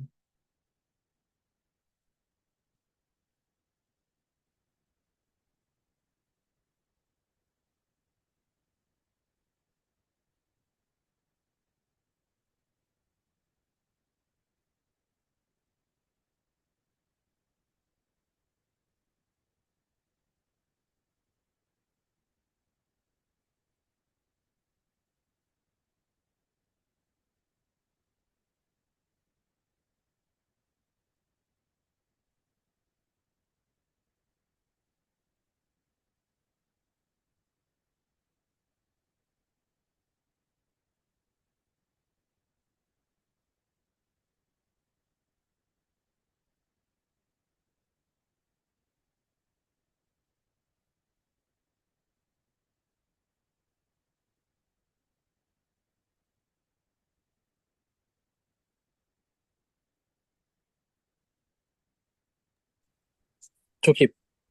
저기,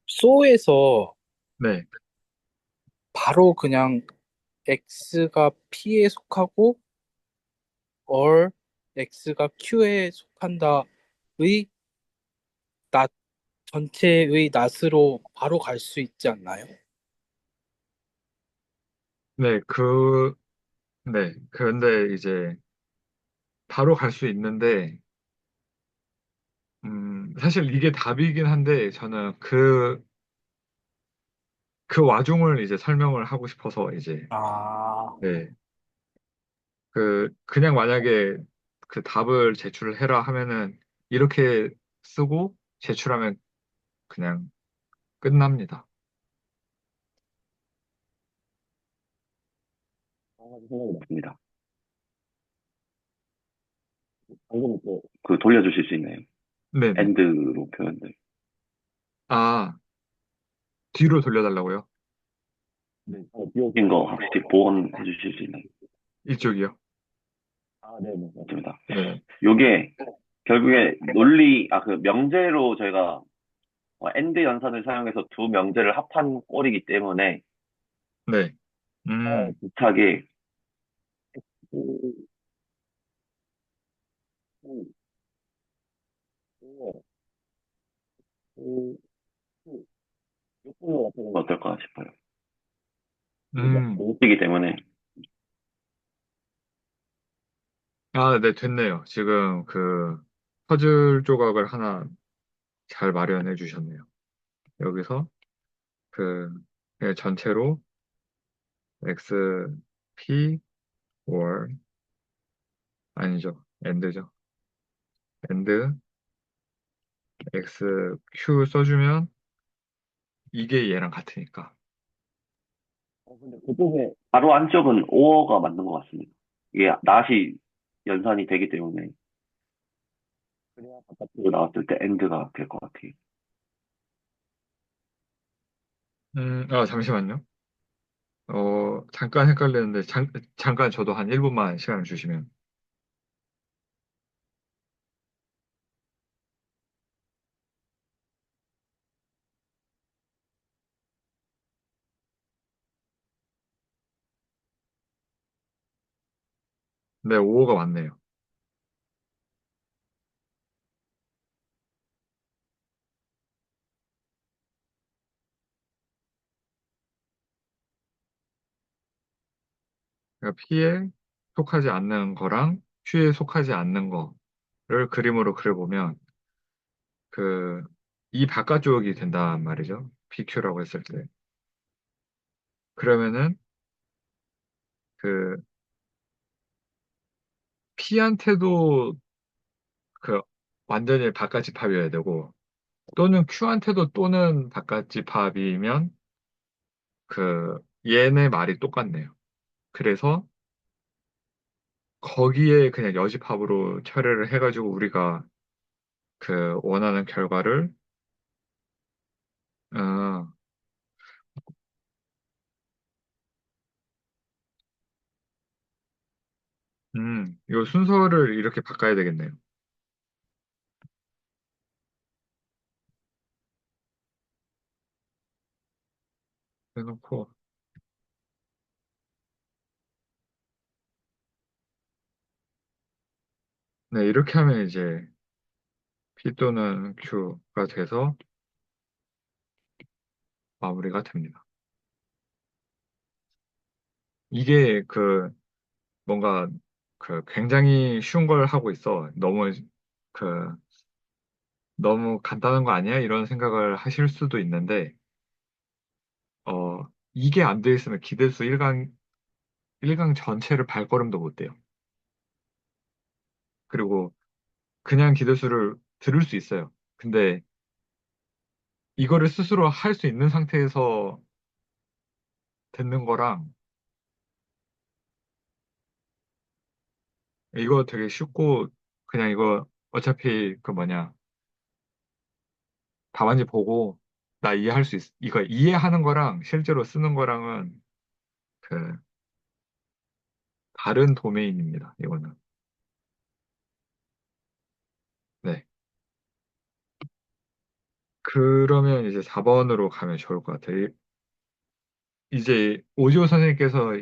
소에서 네, 바로 그냥 X가 P에 속하고, or X가 Q에 속한다의 낫, 전체의 낫으로 바로 갈 수 있지 않나요? 네, 네, 근데 이제 바로 갈 수 있는데, 사실 이게 답이긴 한데, 저는 그 와중을 이제 설명을 하고 싶어서 이제, 아, 네. 그냥 만약에 그 답을 제출해라 하면은 이렇게 쓰고 제출하면 그냥 끝납니다. 생각이 났습니다. 방금 그 돌려주실 수 있나요? 네네. 엔드로 표현된. 아, 뒤로 돌려달라고요? 네. 비워진 거 확실히 보완해 주실 수 있나요? 이쪽이요? 아, 네네. 맞습니다. 네네. 요게 결국에 그 명제로 저희가 엔드 연산을 사용해서 두 명제를 합한 꼴이기 때문에 네. 음, 비슷하게 그, 그, 그, 그, 그, 요걸로 어떻게 어떨까 싶어요. 음. 공식이기 때문에. 아, 네, 됐네요. 지금 퍼즐 조각을 하나 잘 마련해 주셨네요. 여기서 그, 전체로 x, p, 월, 아니죠. end죠. end, x, q 써주면 이게 얘랑 같으니까. 근데 그쪽에 바로 안쪽은 오어가 맞는 것 같습니다. 이게 낫이 연산이 되기 때문에 그래야 바깥으로 나왔을 때 엔드가 될 것 같아요. 잠시만요. 잠깐 헷갈리는데, 잠깐 저도 한 1분만 시간을 주시면. 네, 5호가 맞네요. 그러니까 P에 속하지 않는 거랑 Q에 속하지 않는 거를 그림으로 그려보면, 그, 이 바깥쪽이 된단 말이죠. PQ라고 했을 때. 그러면은, 그, P한테도 그, 완전히 바깥집합이어야 되고, 또는 Q한테도 또는 바깥집합이면, 얘네 말이 똑같네요. 그래서, 거기에 그냥 여집합으로 처리를 해가지고 우리가 원하는 결과를, 어, 이 순서를 이렇게 바꿔야 되겠네요. 해놓고, 네, 이렇게 하면 이제 P 또는 Q가 돼서 마무리가 됩니다. 이게 뭔가 굉장히 쉬운 걸 하고 있어. 그, 너무 간단한 거 아니야? 이런 생각을 하실 수도 있는데, 이게 안 돼 있으면 기대수 1강 전체를 발걸음도 못 돼요. 그리고 그냥 기대수를 들을 수 있어요. 근데 이거를 스스로 할 수 있는 상태에서 듣는 거랑 이거 되게 쉽고 그냥 이거 어차피 답안지 보고 나 이해할 수 있어. 이거 이해하는 거랑 실제로 쓰는 거랑은 그 다른 도메인입니다. 이거는. 네. 그러면 이제 4번으로 가면 좋을 것 같아요. 이제 오지호 선생님께서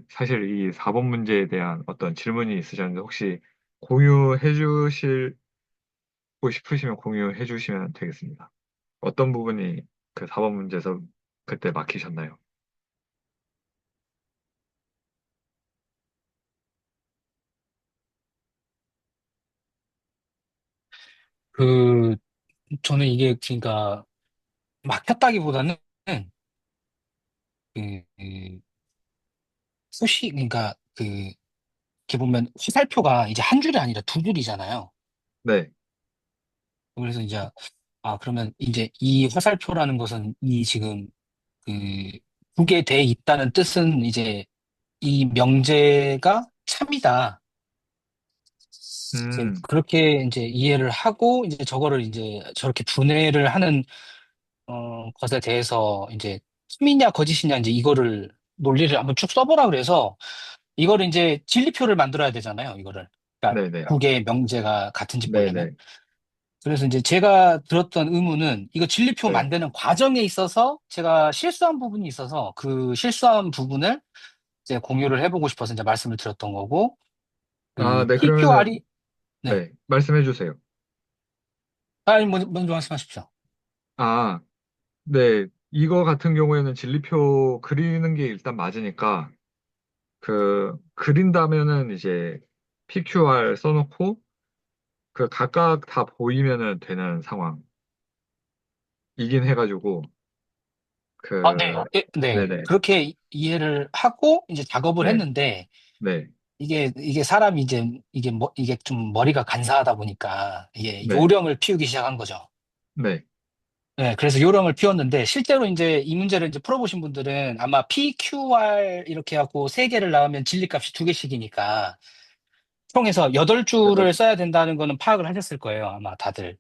사실 이 4번 문제에 대한 어떤 질문이 있으셨는데 혹시 공유해 주시고 싶으시면 공유해 주시면 되겠습니다. 어떤 부분이 그 4번 문제에서 그때 막히셨나요? 그, 저는 이게, 그러니까, 막혔다기보다는 그러니까 이렇게 보면 화살표가 이제 한 줄이 아니라 두 줄이잖아요. 네. 그래서 이제 그러면 이제 이 화살표라는 것은 이 지금 그 국에 돼 있다는 뜻은 이제 이 명제가 참이다. 이제 음, 그렇게 이제 이해를 하고 이제 저거를 이제 저렇게 분해를 하는 것에 대해서 이제 참이냐 거짓이냐 이제 이거를 논리를 한번 쭉 써보라 그래서 이거를 이제 진리표를 만들어야 되잖아요. 이거를. 그러니까 네네. 국의 명제가 같은지 보려면. 네네. 그래서 이제 제가 들었던 의문은 이거 진리표 네. 만드는 과정에 있어서 제가 실수한 부분이 있어서 그 실수한 부분을 이제 공유를 해보고 싶어서 이제 말씀을 드렸던 거고, 아, 그 네. 그러면은, PQR이, 네. 네. 말씀해 주세요. 아니, 먼저 말씀하십시오. 아, 네. 이거 같은 경우에는 진리표 그리는 게 일단 맞으니까, 그린다면은 이제 PQR 써놓고, 각각 다 보이면은 되는 상황이긴 해가지고, 네. 그, 네. 네네. 그렇게 이해를 하고 이제 작업을 네. 했는데, 네. 이게 사람이 이제, 이게 좀 머리가 간사하다 보니까 이게 네. 요령을 피우기 시작한 거죠. 네. 네, 그래서 요령을 피웠는데 실제로 이제 이 문제를 이제 풀어보신 분들은 아마 PQR 이렇게 하고 세 개를 낳으면 진리값이 두 개씩이니까 총에서 여덟 여덟 줄을 써야 된다는 거는 파악을 하셨을 거예요. 아마 다들.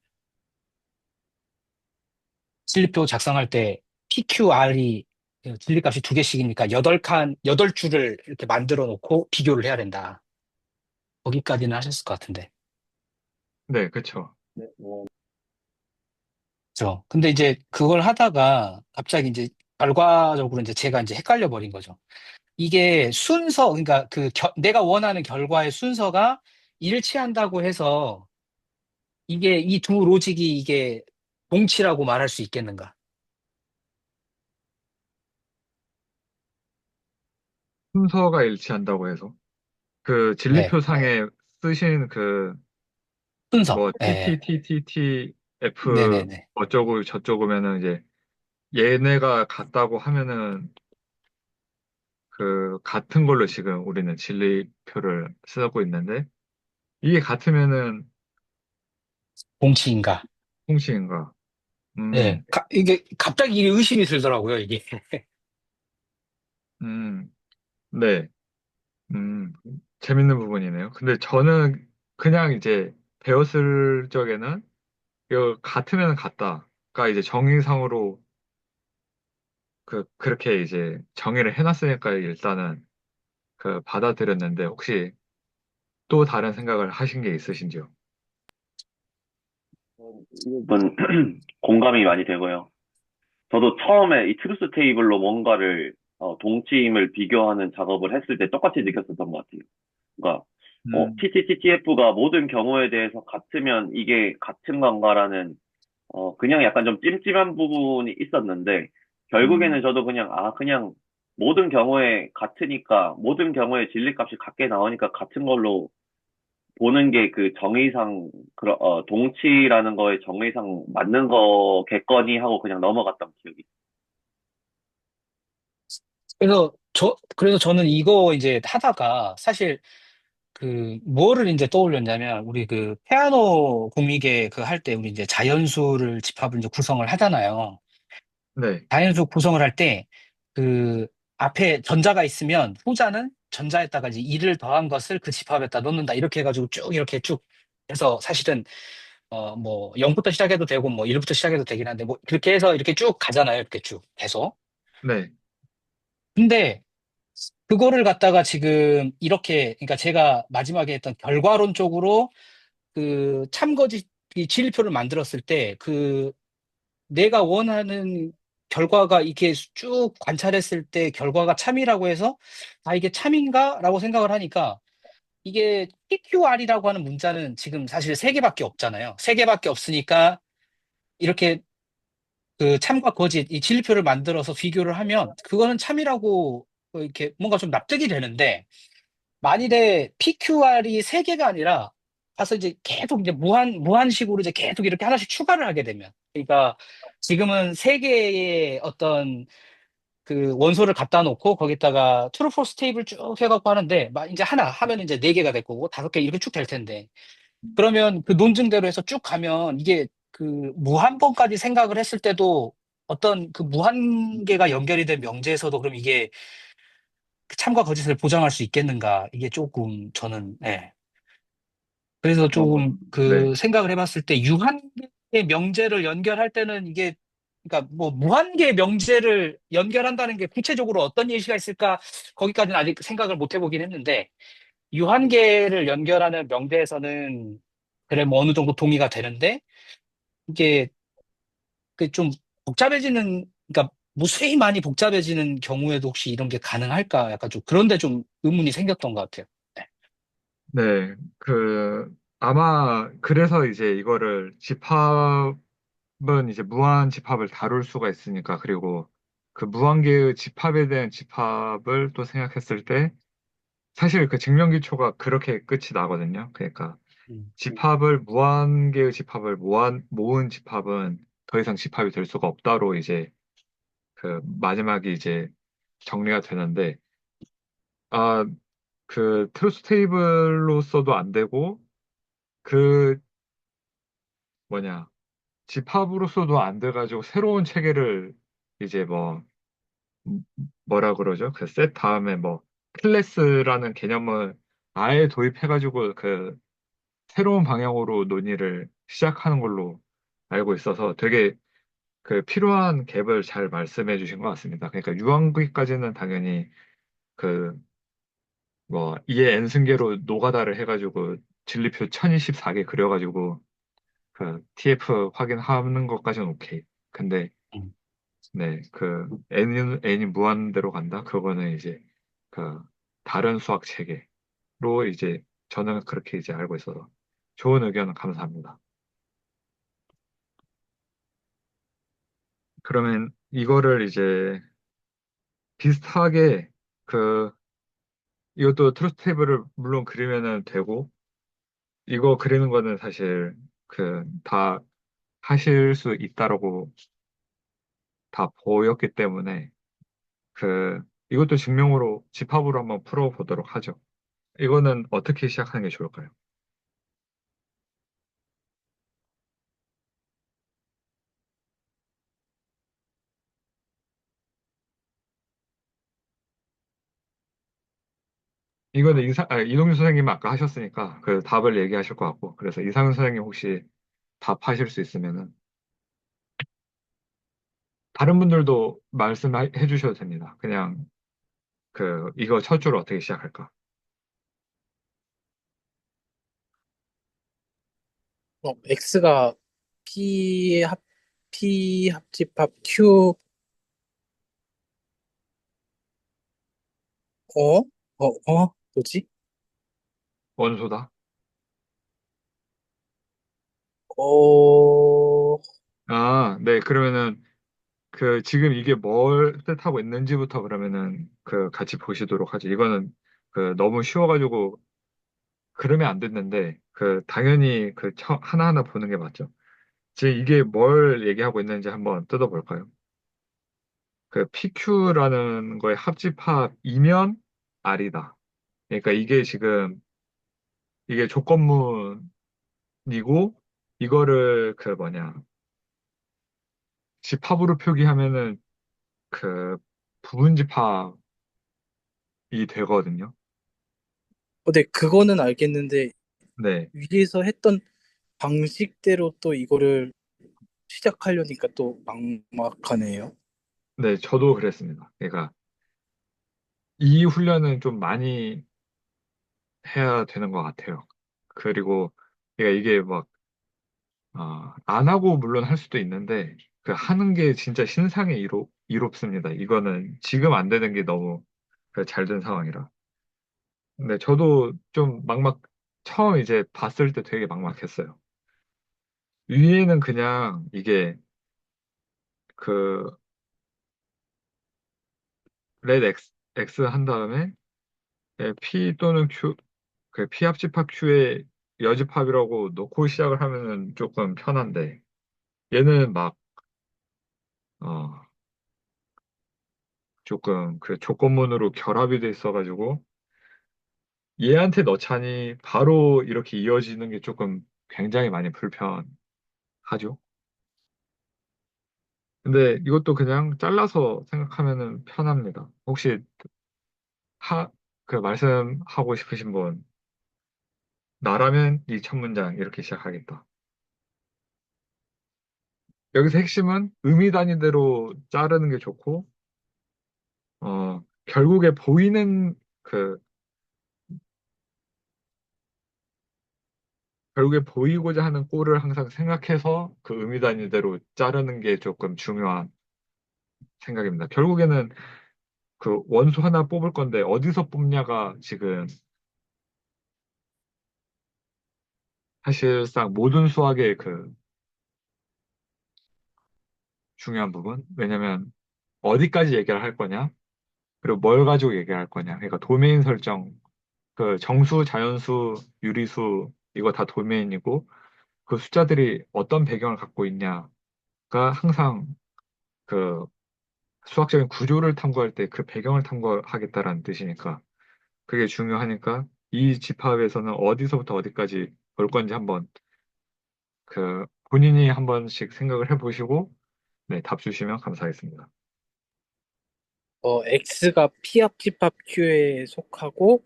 진리표 작성할 때 PQR이 진리값이 두 개씩이니까 여덟 줄을 이렇게 만들어 놓고 비교를 해야 된다. 거기까지는 하셨을 것 같은데. 네, 그쵸. 네, 그죠? 근데 이제 그걸 하다가 갑자기 이제 결과적으로 이제 제가 이제 헷갈려 버린 거죠. 이게 그러니까 내가 원하는 결과의 순서가 일치한다고 해서 이게 이 두 로직이 이게 동치라고 말할 수 있겠는가? 순서가 일치한다고 해서. 네, 진리표상에 쓰신 순서. 뭐, 네, TTTTTF 네네네. 어쩌고 저쩌고면은 이제, 얘네가 같다고 하면은, 같은 걸로 지금 우리는 진리표를 쓰고 있는데, 이게 같으면은, 동치인가? 통신인가? 네, 이게 갑자기 이게 의심이 들더라고요, 이게. 음, 네. 음, 재밌는 부분이네요. 근데 저는 그냥 이제 배웠을 적에는 이거 같으면 같다가 이제 정의상으로 그렇게 이제 정의를 해놨으니까 일단은 받아들였는데 혹시 또 다른 생각을 하신 게 있으신지요? 이 부분 공감이 많이 되고요. 저도 처음에 이 트루스 테이블로 뭔가를 동치임을 비교하는 작업을 했을 때 똑같이 느꼈었던 것 같아요. 그러니까 음, TTTTF가 모든 경우에 대해서 같으면 이게 같은 건가라는 그냥 약간 좀 찜찜한 부분이 있었는데 결국에는 음, 저도 그냥 모든 경우에 같으니까 모든 경우에 진리값이 같게 나오니까 같은 걸로 보는 게 그 정의상 동치라는 거에 정의상 맞는 거겠거니 하고 그냥 넘어갔던 기억이. 그래서 저는 이거 이제 하다가 사실 뭐를 이제 떠올렸냐면, 우리 피아노 공미계 할 때 우리 이제 자연수를 집합을 이제 구성을 하잖아요. 네, 자연수 구성을 할 때, 그, 앞에 전자가 있으면 후자는 전자에다가 이제 2를 더한 것을 그 집합에다 넣는다. 이렇게 해가지고 쭉 이렇게 쭉 해서 사실은, 뭐, 0부터 시작해도 되고, 뭐, 1부터 시작해도 되긴 한데, 뭐, 그렇게 해서 이렇게 쭉 가잖아요. 이렇게 쭉 계속. 네, 근데, 그거를 갖다가 지금 이렇게, 그러니까 제가 마지막에 했던 결과론 쪽으로 참거짓 이 진리표를 만들었을 때 내가 원하는 결과가 이렇게 쭉 관찰했을 때 결과가 참이라고 해서 이게 참인가라고 생각을 하니까 이게 PQR이라고 하는 문자는 지금 사실 세 개밖에 없잖아요. 세 개밖에 없으니까 이렇게 참과 거짓 이 진리표를 만들어서 비교를 하면 그거는 참이라고 이렇게 뭔가 좀 납득이 되는데 만일에 PQR이 세 개가 아니라 가서 이제 계속 이제 무한식으로 이제 계속 이렇게 하나씩 추가를 하게 되면 그러니까 지금은 세 개의 어떤 그 원소를 갖다 놓고 거기다가 트루 포스 테이블 쭉 해갖고 하는데 막 이제 하나 하면 이제 네 개가 될 거고 다섯 개 이렇게 쭉 될 텐데 그러면 그 논증대로 해서 쭉 가면 이게 그 무한번까지 생각을 했을 때도 어떤 그 무한계가 연결이 된 명제에서도 그럼 이게 그 참과 거짓을 보장할 수 있겠는가? 이게 조금 저는 예. 그래서 조금 네. 그 생각을 해봤을 때 유한계의 명제를 연결할 때는 이게 그러니까 뭐 무한계의 명제를 연결한다는 게 구체적으로 어떤 예시가 있을까? 거기까지는 아직 생각을 못 해보긴 했는데 유한계를 연결하는 명제에서는 그래 뭐 어느 정도 동의가 되는데 이게 그 좀 복잡해지는 그러니까 무수히 많이 복잡해지는 경우에도 혹시 이런 게 가능할까? 약간 좀 그런데 좀 의문이 생겼던 것 같아요. 네. 네. 아마 그래서 이제 이거를 집합은 이제 무한 집합을 다룰 수가 있으니까 그리고 그 무한계의 집합에 대한 집합을 또 생각했을 때 사실 그 증명기초가 그렇게 끝이 나거든요. 그러니까 음, 무한계의 집합을 모은 집합은 더 이상 집합이 될 수가 없다로 이제 그 마지막에 이제 정리가 되는데, 아, 그 트루스 테이블로서도 안 되고, 그 뭐냐, 집합으로서도 안 돼가지고 새로운 체계를 이제 음, 뭐라 그러죠? 그 셋 다음에 클래스라는 개념을 아예 도입해가지고 그 새로운 방향으로 논의를 시작하는 걸로 알고 있어서 되게 그 필요한 갭을 잘 말씀해 주신 것 같습니다. 그러니까 유한기까지는 당연히 그 이에 n승계로 노가다를 해가지고 진리표 1024개 그려가지고 그 TF 확인하는 것까지는 오케이. 근데 음. 네, n이 무한대로 간다? 그거는 이제 그 다른 수학 체계로 이제 저는 그렇게 이제 알고 있어서 좋은 의견 감사합니다. 그러면 이거를 이제 비슷하게 그 이것도 트루스 테이블을 물론 그리면은 되고 이거 그리는 거는 사실 다 하실 수 있다라고 다 보였기 때문에 이것도 증명으로 집합으로 한번 풀어보도록 하죠. 이거는 어떻게 시작하는 게 좋을까요? 이거는 이동규 선생님 아까 하셨으니까 그 답을 얘기하실 것 같고 그래서 이상훈 선생님 혹시 답하실 수 있으면은 다른 분들도 말씀해 주셔도 됩니다. 그냥 이거 첫 줄 어떻게 시작할까? X가 P 합 P 합집합 Q 뭐지? 원소다. 어 아, 네. 그러면은 지금 이게 뭘 뜻하고 있는지부터 그러면은 같이 보시도록 하죠. 이거는 너무 쉬워가지고 그러면 안 됐는데 당연히 하나하나 보는 게 맞죠. 지금 이게 뭘 얘기하고 있는지 한번 뜯어볼까요? PQ라는 거의 합집합이면 R이다. 그러니까 이게 지금 이게 조건문이고 이거를 집합으로 표기하면은 그 부분집합이 되거든요. 네, 그거는 알겠는데 네. 위에서 했던 방식대로 또 이거를 시작하려니까 또 막막하네요. 네, 저도 그랬습니다. 그러니까 이 훈련은 좀 많이 해야 되는 것 같아요. 그리고 그러니까 이게 안 하고 물론 할 수도 있는데 하는 게 진짜 신상에 이롭습니다. 이거는 지금 안 되는 게 너무 잘 된 상황이라. 근데 저도 좀 처음 이제 봤을 때 되게 막막했어요. 위에는 그냥 이게 그 렛 X 한 다음에 P 또는 Q, P 합집합 Q의 여집합이라고 놓고 시작을 하면은 조금 편한데 얘는 어, 조금 그 조건문으로 결합이 돼 있어가지고 얘한테 넣자니 바로 이렇게 이어지는 게 조금 굉장히 많이 불편하죠. 근데 이것도 그냥 잘라서 생각하면은 편합니다. 혹시 하, 그 말씀하고 싶으신 분, 나라면 이 첫 문장 이렇게 시작하겠다. 여기서 핵심은 의미 단위대로 자르는 게 좋고, 결국에 보이는 그, 결국에 보이고자 하는 꼴을 항상 생각해서 그 의미 단위대로 자르는 게 조금 중요한 생각입니다. 결국에는 그 원수 하나 뽑을 건데 어디서 뽑냐가 지금 사실상 모든 수학의 그 중요한 부분. 왜냐면 어디까지 얘기를 할 거냐, 그리고 뭘 가지고 얘기를 할 거냐. 그러니까 도메인 설정, 그 정수, 자연수, 유리수, 이거 다 도메인이고, 그 숫자들이 어떤 배경을 갖고 있냐가 항상 그 수학적인 구조를 탐구할 때 그 배경을 탐구하겠다라는 뜻이니까 그게 중요하니까 이 집합에서는 어디서부터 어디까지 볼 건지 한번 그 본인이 한 번씩 생각을 해보시고 네, 답 주시면 감사하겠습니다. X가 P합집합 Q에 속하고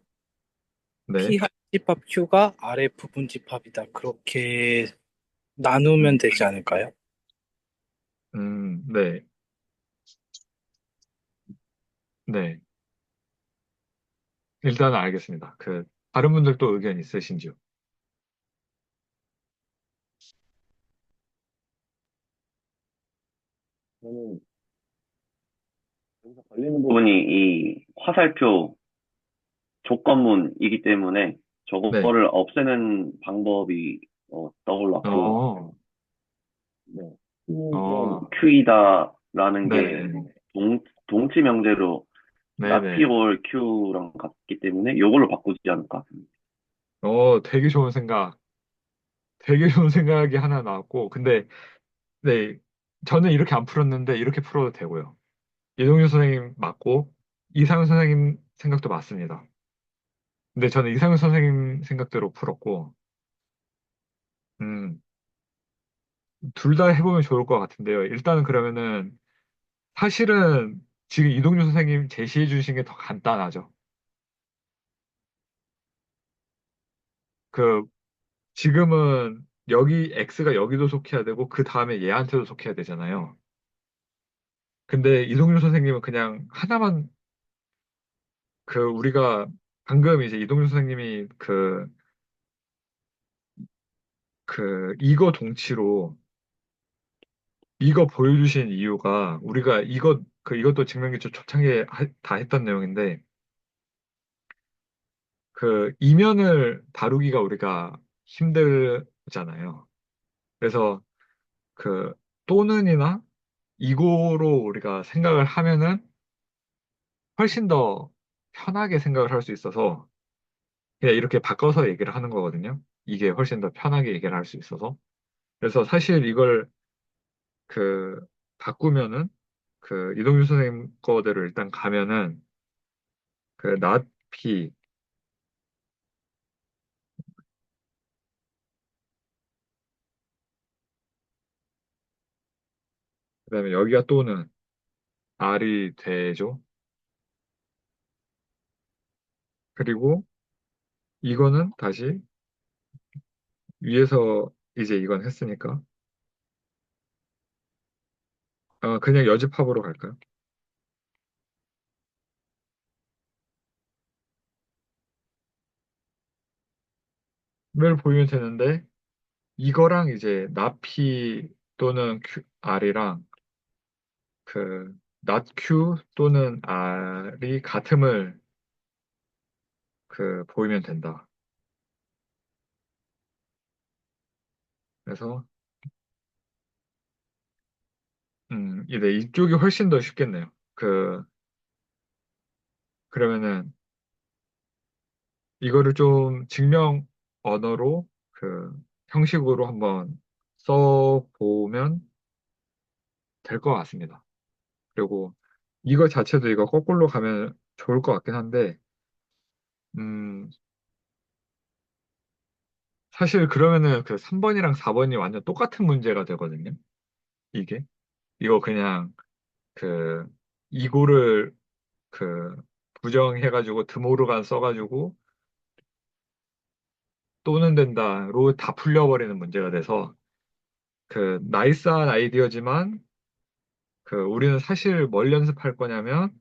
네, P합집합 Q가 아래 부분 집합이다. 그렇게 나누면 되지 않을까요? 네, 네. 일단은 알겠습니다. 그 다른 분들도 의견 있으신지요? 저는 여기서 걸리는 부분이 이 화살표 조건문이기 때문에 네, 저거를 없애는 방법이 떠올랐고, 어, 네. Q면 어, Q이다라는 게 네네, 동치 명제로 not P 네네. or Q랑 같기 때문에 이걸로 바꾸지 않을까. 되게 좋은 생각, 되게 좋은 생각이 하나 나왔고, 근데, 네, 저는 이렇게 안 풀었는데, 이렇게 풀어도 되고요. 이동규 선생님 맞고, 이상윤 선생님 생각도 맞습니다. 근데 저는 이상윤 선생님 생각대로 풀었고, 음, 둘 다 해보면 좋을 것 같은데요. 일단은 그러면은, 사실은 지금 이동규 선생님 제시해 주신 게 더 간단하죠. 그, 지금은 여기 X가 여기도 속해야 되고, 그 다음에 얘한테도 속해야 되잖아요. 근데 이동률 선생님은 그냥 하나만 우리가 방금 이제 이동률 선생님이 이거 동치로 이거 보여주신 이유가 우리가 이것도 증명기초 초창기에 다 했던 내용인데 그 이면을 다루기가 우리가 힘들잖아요. 그래서 그 또는이나 이거로 우리가 생각을 하면은 훨씬 더 편하게 생각을 할 수 있어서 그냥 이렇게 바꿔서 얘기를 하는 거거든요. 이게 훨씬 더 편하게 얘기를 할 수 있어서. 그래서 사실 이걸 그 바꾸면은 이동규 선생님 거대로 일단 가면은 not p 그다음에 여기가 또는 r이 되죠. 그리고 이거는 다시 위에서 이제 이건 했으니까 그냥 여집합으로 갈까요? 를 보이면 되는데 이거랑 이제 not p 또는 r이랑 not q 또는 r이 같음을 보이면 된다. 그래서 이쪽이 훨씬 더 쉽겠네요. 그러면은 이거를 좀 증명 언어로 형식으로 한번 써보면 될 것 같습니다. 그리고 이거 자체도 이거 거꾸로 가면 좋을 것 같긴 한데, 음, 사실 그러면은 그 3번이랑 4번이 완전 똑같은 문제가 되거든요. 이게. 이거 그냥 그 이고를 그 부정해가지고 드모르간 써가지고 또는 된다로 다 풀려버리는 문제가 돼서 그 나이스한 아이디어지만 그 우리는 사실 뭘 연습할 거냐면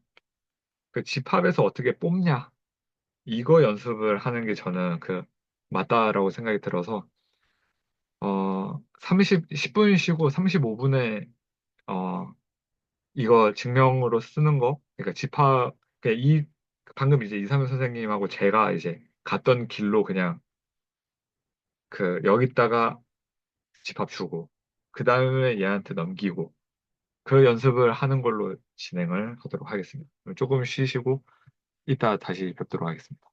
그 집합에서 어떻게 뽑냐 이거 연습을 하는 게 저는 그 맞다라고 생각이 들어서 10분 쉬고 35분에 이거 증명으로 쓰는 거 그러니까 집합 그러니까 방금 이제 이상현 선생님하고 제가 이제 갔던 길로 그냥 그 여기다가 집합 주고 그 다음에 얘한테 넘기고 그 연습을 하는 걸로 진행을 하도록 하겠습니다. 조금 쉬시고 이따 다시 뵙도록 하겠습니다.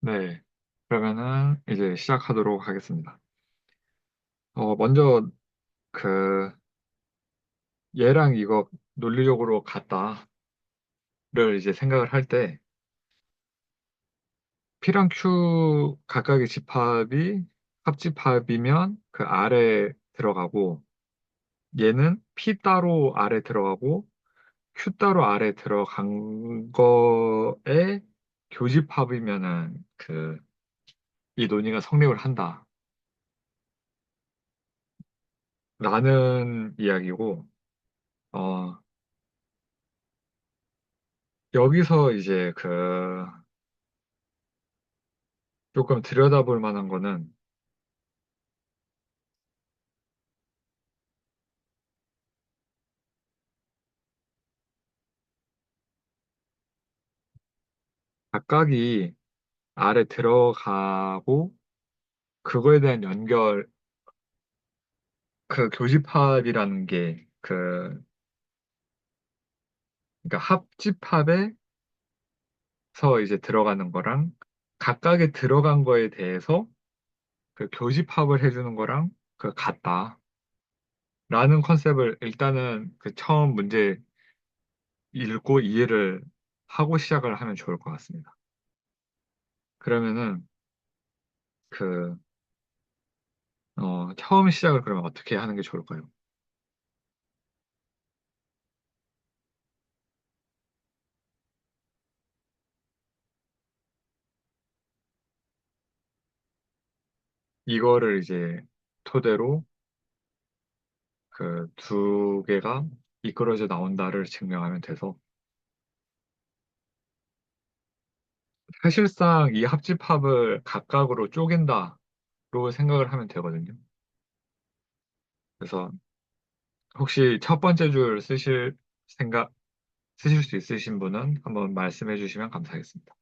네. 그러면은 이제 시작하도록 하겠습니다. 먼저 그 얘랑 이거 논리적으로 같다를 이제 생각을 할 때 P랑 Q 각각의 집합이 합집합이면 그 아래 들어가고 얘는 P 따로 아래 들어가고 Q 따로 아래 들어간 거에 교집합이면은 이 논의가 성립을 한다. 라는 이야기고, 어, 여기서 이제 조금 들여다볼 만한 거는 각각이 아래 들어가고 그거에 대한 연결, 그 교집합이라는 게 그러니까 합집합에서 이제 들어가는 거랑 각각에 들어간 거에 대해서 그 교집합을 해주는 거랑 같다. 라는 컨셉을 일단은 그 처음 문제 읽고 이해를 하고 시작을 하면 좋을 것 같습니다. 그러면은 그, 처음 시작을 그러면 어떻게 하는 게 좋을까요? 이거를 이제 토대로 그 두 개가 이끌어져 나온다를 증명하면 돼서 사실상 이 합집합을 각각으로 쪼갠다로 생각을 하면 되거든요. 그래서 혹시 첫 번째 줄 쓰실 수 있으신 분은 한번 말씀해 주시면 감사하겠습니다.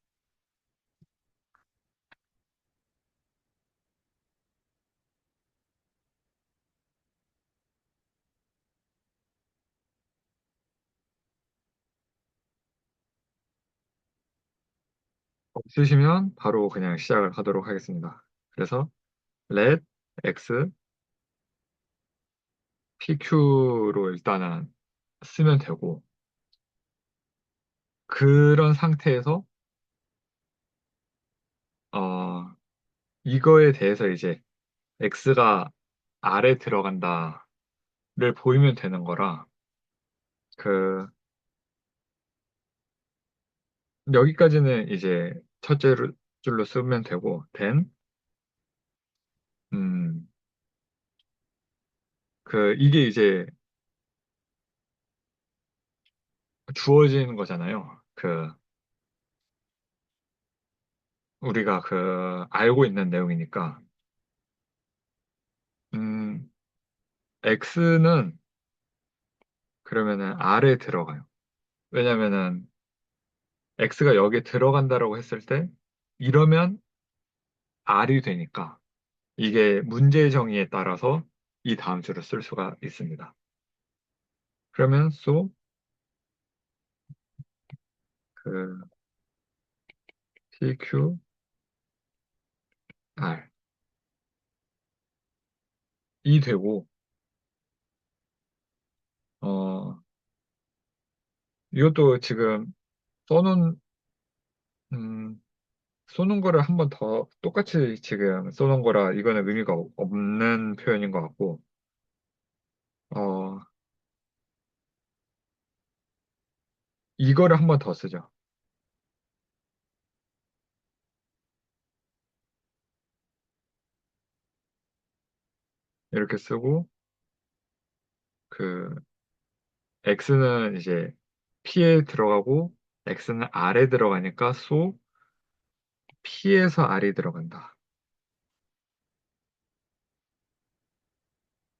없으시면 바로 그냥 시작을 하도록 하겠습니다. 그래서 let x pq로 일단은 쓰면 되고 그런 상태에서 어, 이거에 대해서 이제 x가 아래 들어간다를 보이면 되는 거라 그 여기까지는 이제 첫째 줄로 쓰면 되고 then 음, 이게 이제 주어지는 거잖아요. 우리가 알고 있는 내용이니까 음, x는 그러면은 R에 들어가요. 왜냐면은 X가 여기에 들어간다라고 했을 때 이러면 R이 되니까 이게 문제 정의에 따라서 이 다음 줄을 쓸 수가 있습니다. 그러면 so 그 PQR 이 되고 어 이것도 지금 써놓은 음, 쏘는 거를 한 번 더 똑같이 지금 쏘는 거라 이거는 의미가 없는 표현인 것 같고 어 이거를 한 번 더 쓰죠. 이렇게 쓰고 그 X는 이제 P에 들어가고 X는 R에 들어가니까 소 P에서 R이 들어간다.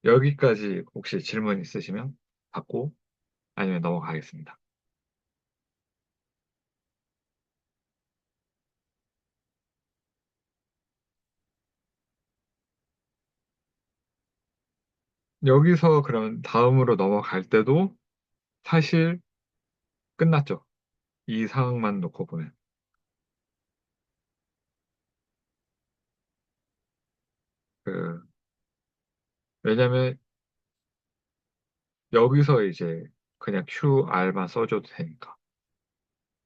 여기까지 혹시 질문 있으시면 받고 아니면 넘어가겠습니다. 여기서 그럼 다음으로 넘어갈 때도 사실 끝났죠. 이 상황만 놓고 보면. 그, 왜냐면 여기서 이제 그냥 QR만 써줘도 되니까.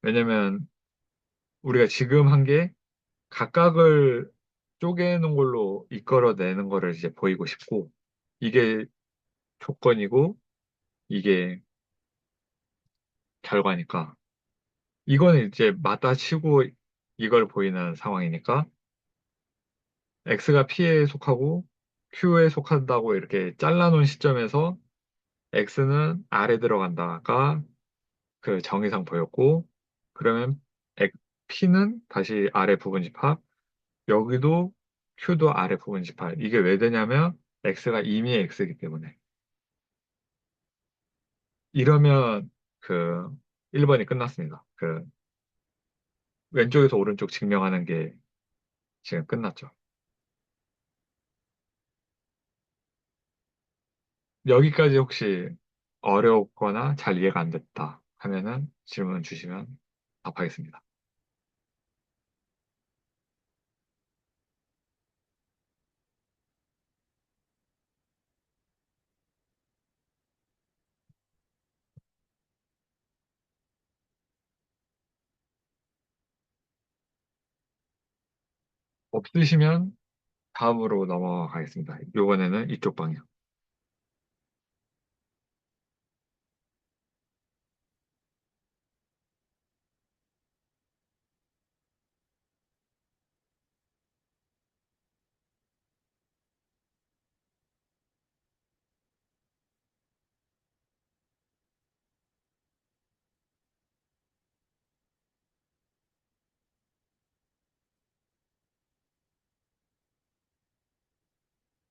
왜냐면 우리가 지금 한 게 각각을 쪼개는 걸로 이끌어내는 거를 이제 보이고 싶고, 이게 조건이고, 이게 결과니까. 이거는 이제 맞다 치고 이걸 보이는 상황이니까, X가 P에 속하고 Q에 속한다고 이렇게 잘라놓은 시점에서 X는 R에 들어간다가 그 정의상 보였고, 그러면 P는 다시 R의 부분 집합, 여기도 Q도 R의 부분 집합. 이게 왜 되냐면 X가 이미 X이기 때문에. 이러면 그 1번이 끝났습니다. 그 왼쪽에서 오른쪽 증명하는 게 지금 끝났죠. 여기까지 혹시 어렵거나 잘 이해가 안 됐다 하면은 질문 주시면 답하겠습니다. 없으시면 다음으로 넘어가겠습니다. 이번에는 이쪽 방향.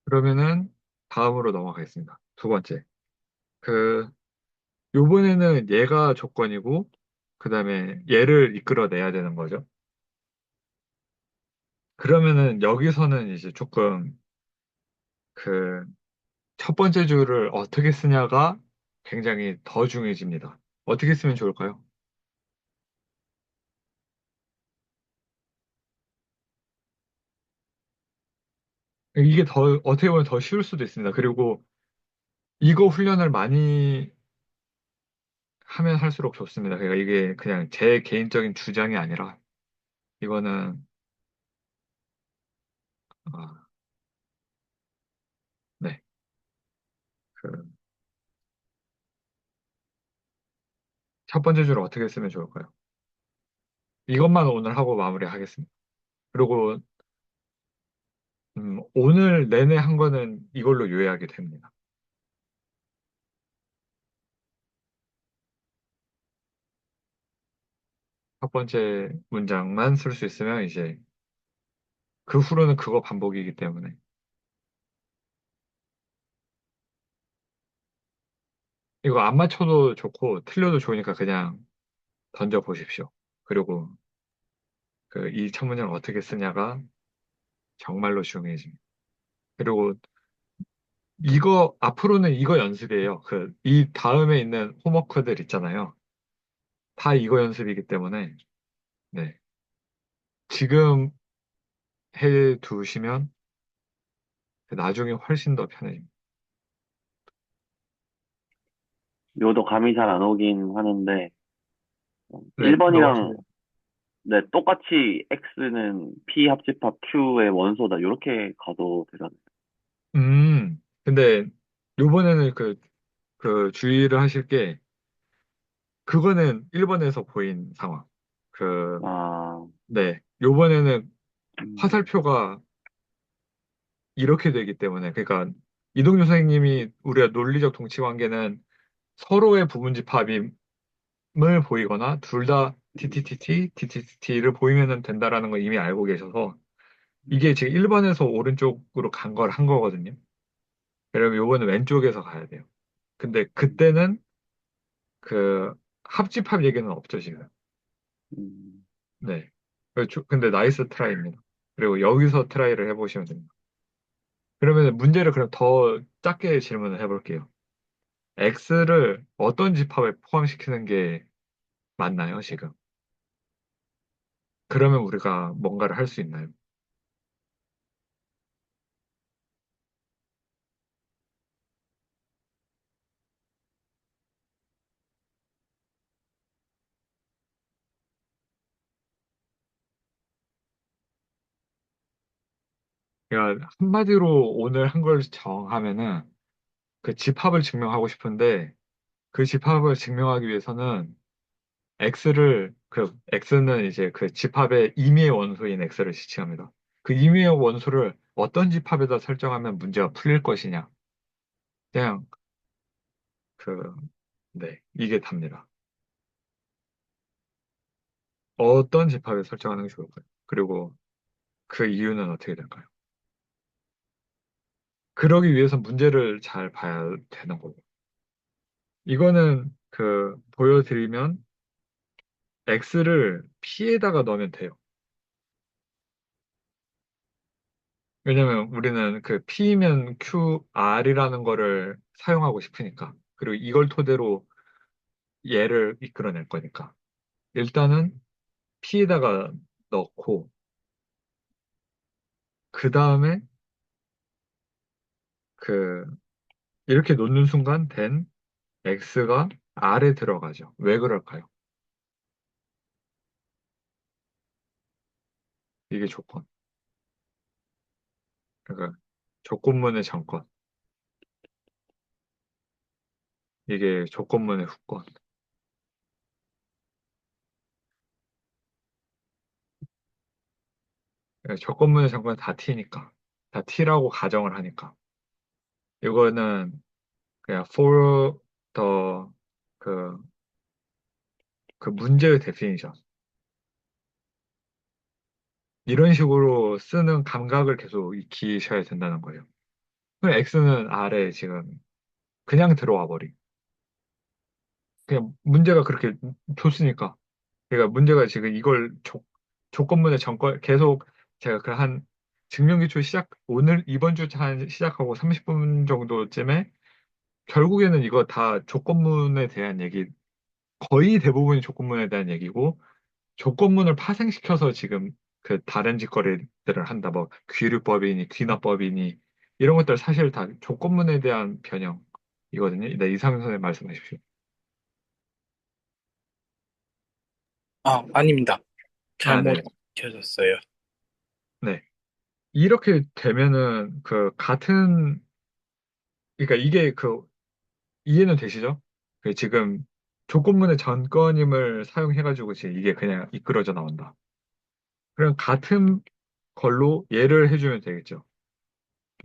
그러면은 다음으로 넘어가겠습니다. 두 번째. 그 요번에는 얘가 조건이고 그 다음에 얘를 이끌어내야 되는 거죠. 그러면은 여기서는 이제 조금 그 첫 번째 줄을 어떻게 쓰냐가 굉장히 더 중요해집니다. 어떻게 쓰면 좋을까요? 이게 더 어떻게 보면 더 쉬울 수도 있습니다. 그리고 이거 훈련을 많이 하면 할수록 좋습니다. 그러니까 이게 그냥 제 개인적인 주장이 아니라 이거는 아, 네. 그 첫 번째 줄을 어떻게 쓰면 좋을까요? 이것만 오늘 하고 마무리하겠습니다. 그리고 오늘 내내 한 거는 이걸로 요약이 됩니다. 첫 번째 문장만 쓸 수 있으면 이제 그 후로는 그거 반복이기 때문에 이거 안 맞춰도 좋고 틀려도 좋으니까 그냥 던져 보십시오. 그리고 그 이 첫 문장을 어떻게 쓰냐가 정말로 중요해집니다. 그리고 이거 앞으로는 이거 연습이에요. 그 이 다음에 있는 홈워크들 있잖아요. 다 이거 연습이기 때문에 네. 지금 해 두시면 나중에 훨씬 더 편해집니다. 요도 감이 잘 안 오긴 하는데, 네, 너가 1번이랑, 네, 똑같이 X는 P 합집합 Q의 원소다. 이렇게 가도 되잖아요. 근데 요번에는 그 주의를 하실 게 그거는 1번에서 보인 상황. 그, 아, 네. 요번에는 음, 화살표가 이렇게 되기 때문에 그러니까 이동규 선생님이 우리가 논리적 동치 관계는 서로의 부분집합임을 보이거나 둘 다 TTTT, TTT를 보이면 된다라는 걸 이미 알고 계셔서 이게 지금 1번에서 오른쪽으로 간 걸 한 거거든요. 그러면 요거는 왼쪽에서 가야 돼요. 근데 그때는 그 합집합 얘기는 없죠, 지금. 음, 네. 근데 나이스 트라이입니다. 그리고 여기서 트라이를 해보시면 됩니다. 그러면 문제를 그럼 더 작게 질문을 해볼게요. X를 어떤 집합에 포함시키는 게 맞나요, 지금? 그러면 우리가 뭔가를 할 수 있나요? 그러니까 한마디로 오늘 한 걸 정하면은 그 집합을 증명하고 싶은데 그 집합을 증명하기 위해서는 x는 이제 그 집합의 임의의 원소인 x를 지칭합니다. 그 임의의 원소를 어떤 집합에다 설정하면 문제가 풀릴 것이냐. 그냥 그, 네, 이게 답니다. 어떤 집합에 설정하는 게 좋을까요? 그리고 그 이유는 어떻게 될까요? 그러기 위해서 문제를 잘 봐야 되는 거고. 이거는 보여드리면 x를 p에다가 넣으면 돼요. 왜냐면 우리는 그 p면 qr이라는 거를 사용하고 싶으니까. 그리고 이걸 토대로 얘를 이끌어낼 거니까. 일단은 p에다가 넣고, 그 다음에 그, 이렇게 놓는 순간 된 x가 r에 들어가죠. 왜 그럴까요? 이게 조건. 그러니까 조건문의 정건. 이게 조건문의 후건. 그러니까 조건문의 정건은 다 t니까. 다 t라고 가정을 하니까. 이거는 그냥 for the 그, 그 문제의 데피니션. 이런 식으로 쓰는 감각을 계속 익히셔야 된다는 거예요. 그럼 x는 r에 지금 그냥 들어와 버림. 그냥 문제가 그렇게 줬으니까. 그러니까 문제가 지금 이걸 조건문의 정건 계속 제가 그 한 증명기초 오늘 이번 주 한 시작하고 30분 정도쯤에 결국에는 이거 다 조건문에 대한 얘기, 거의 대부분이 조건문에 대한 얘기고 조건문을 파생시켜서 지금 그 다른 짓거리들을 한다. 뭐 귀류법이니 귀납법이니 이런 것들 사실 다 조건문에 대한 변형이거든요. 네, 이상선 선생님 말씀하십시오. 아닙니다. 아, 잘못 네. 들으셨어요. 네. 이렇게 되면은 그러니까 이게 이해는 되시죠? 지금 조건문의 전건임을 사용해가지고 지금 이게 그냥 이끌어져 나온다. 그럼 같은 걸로 예를 해주면 되겠죠.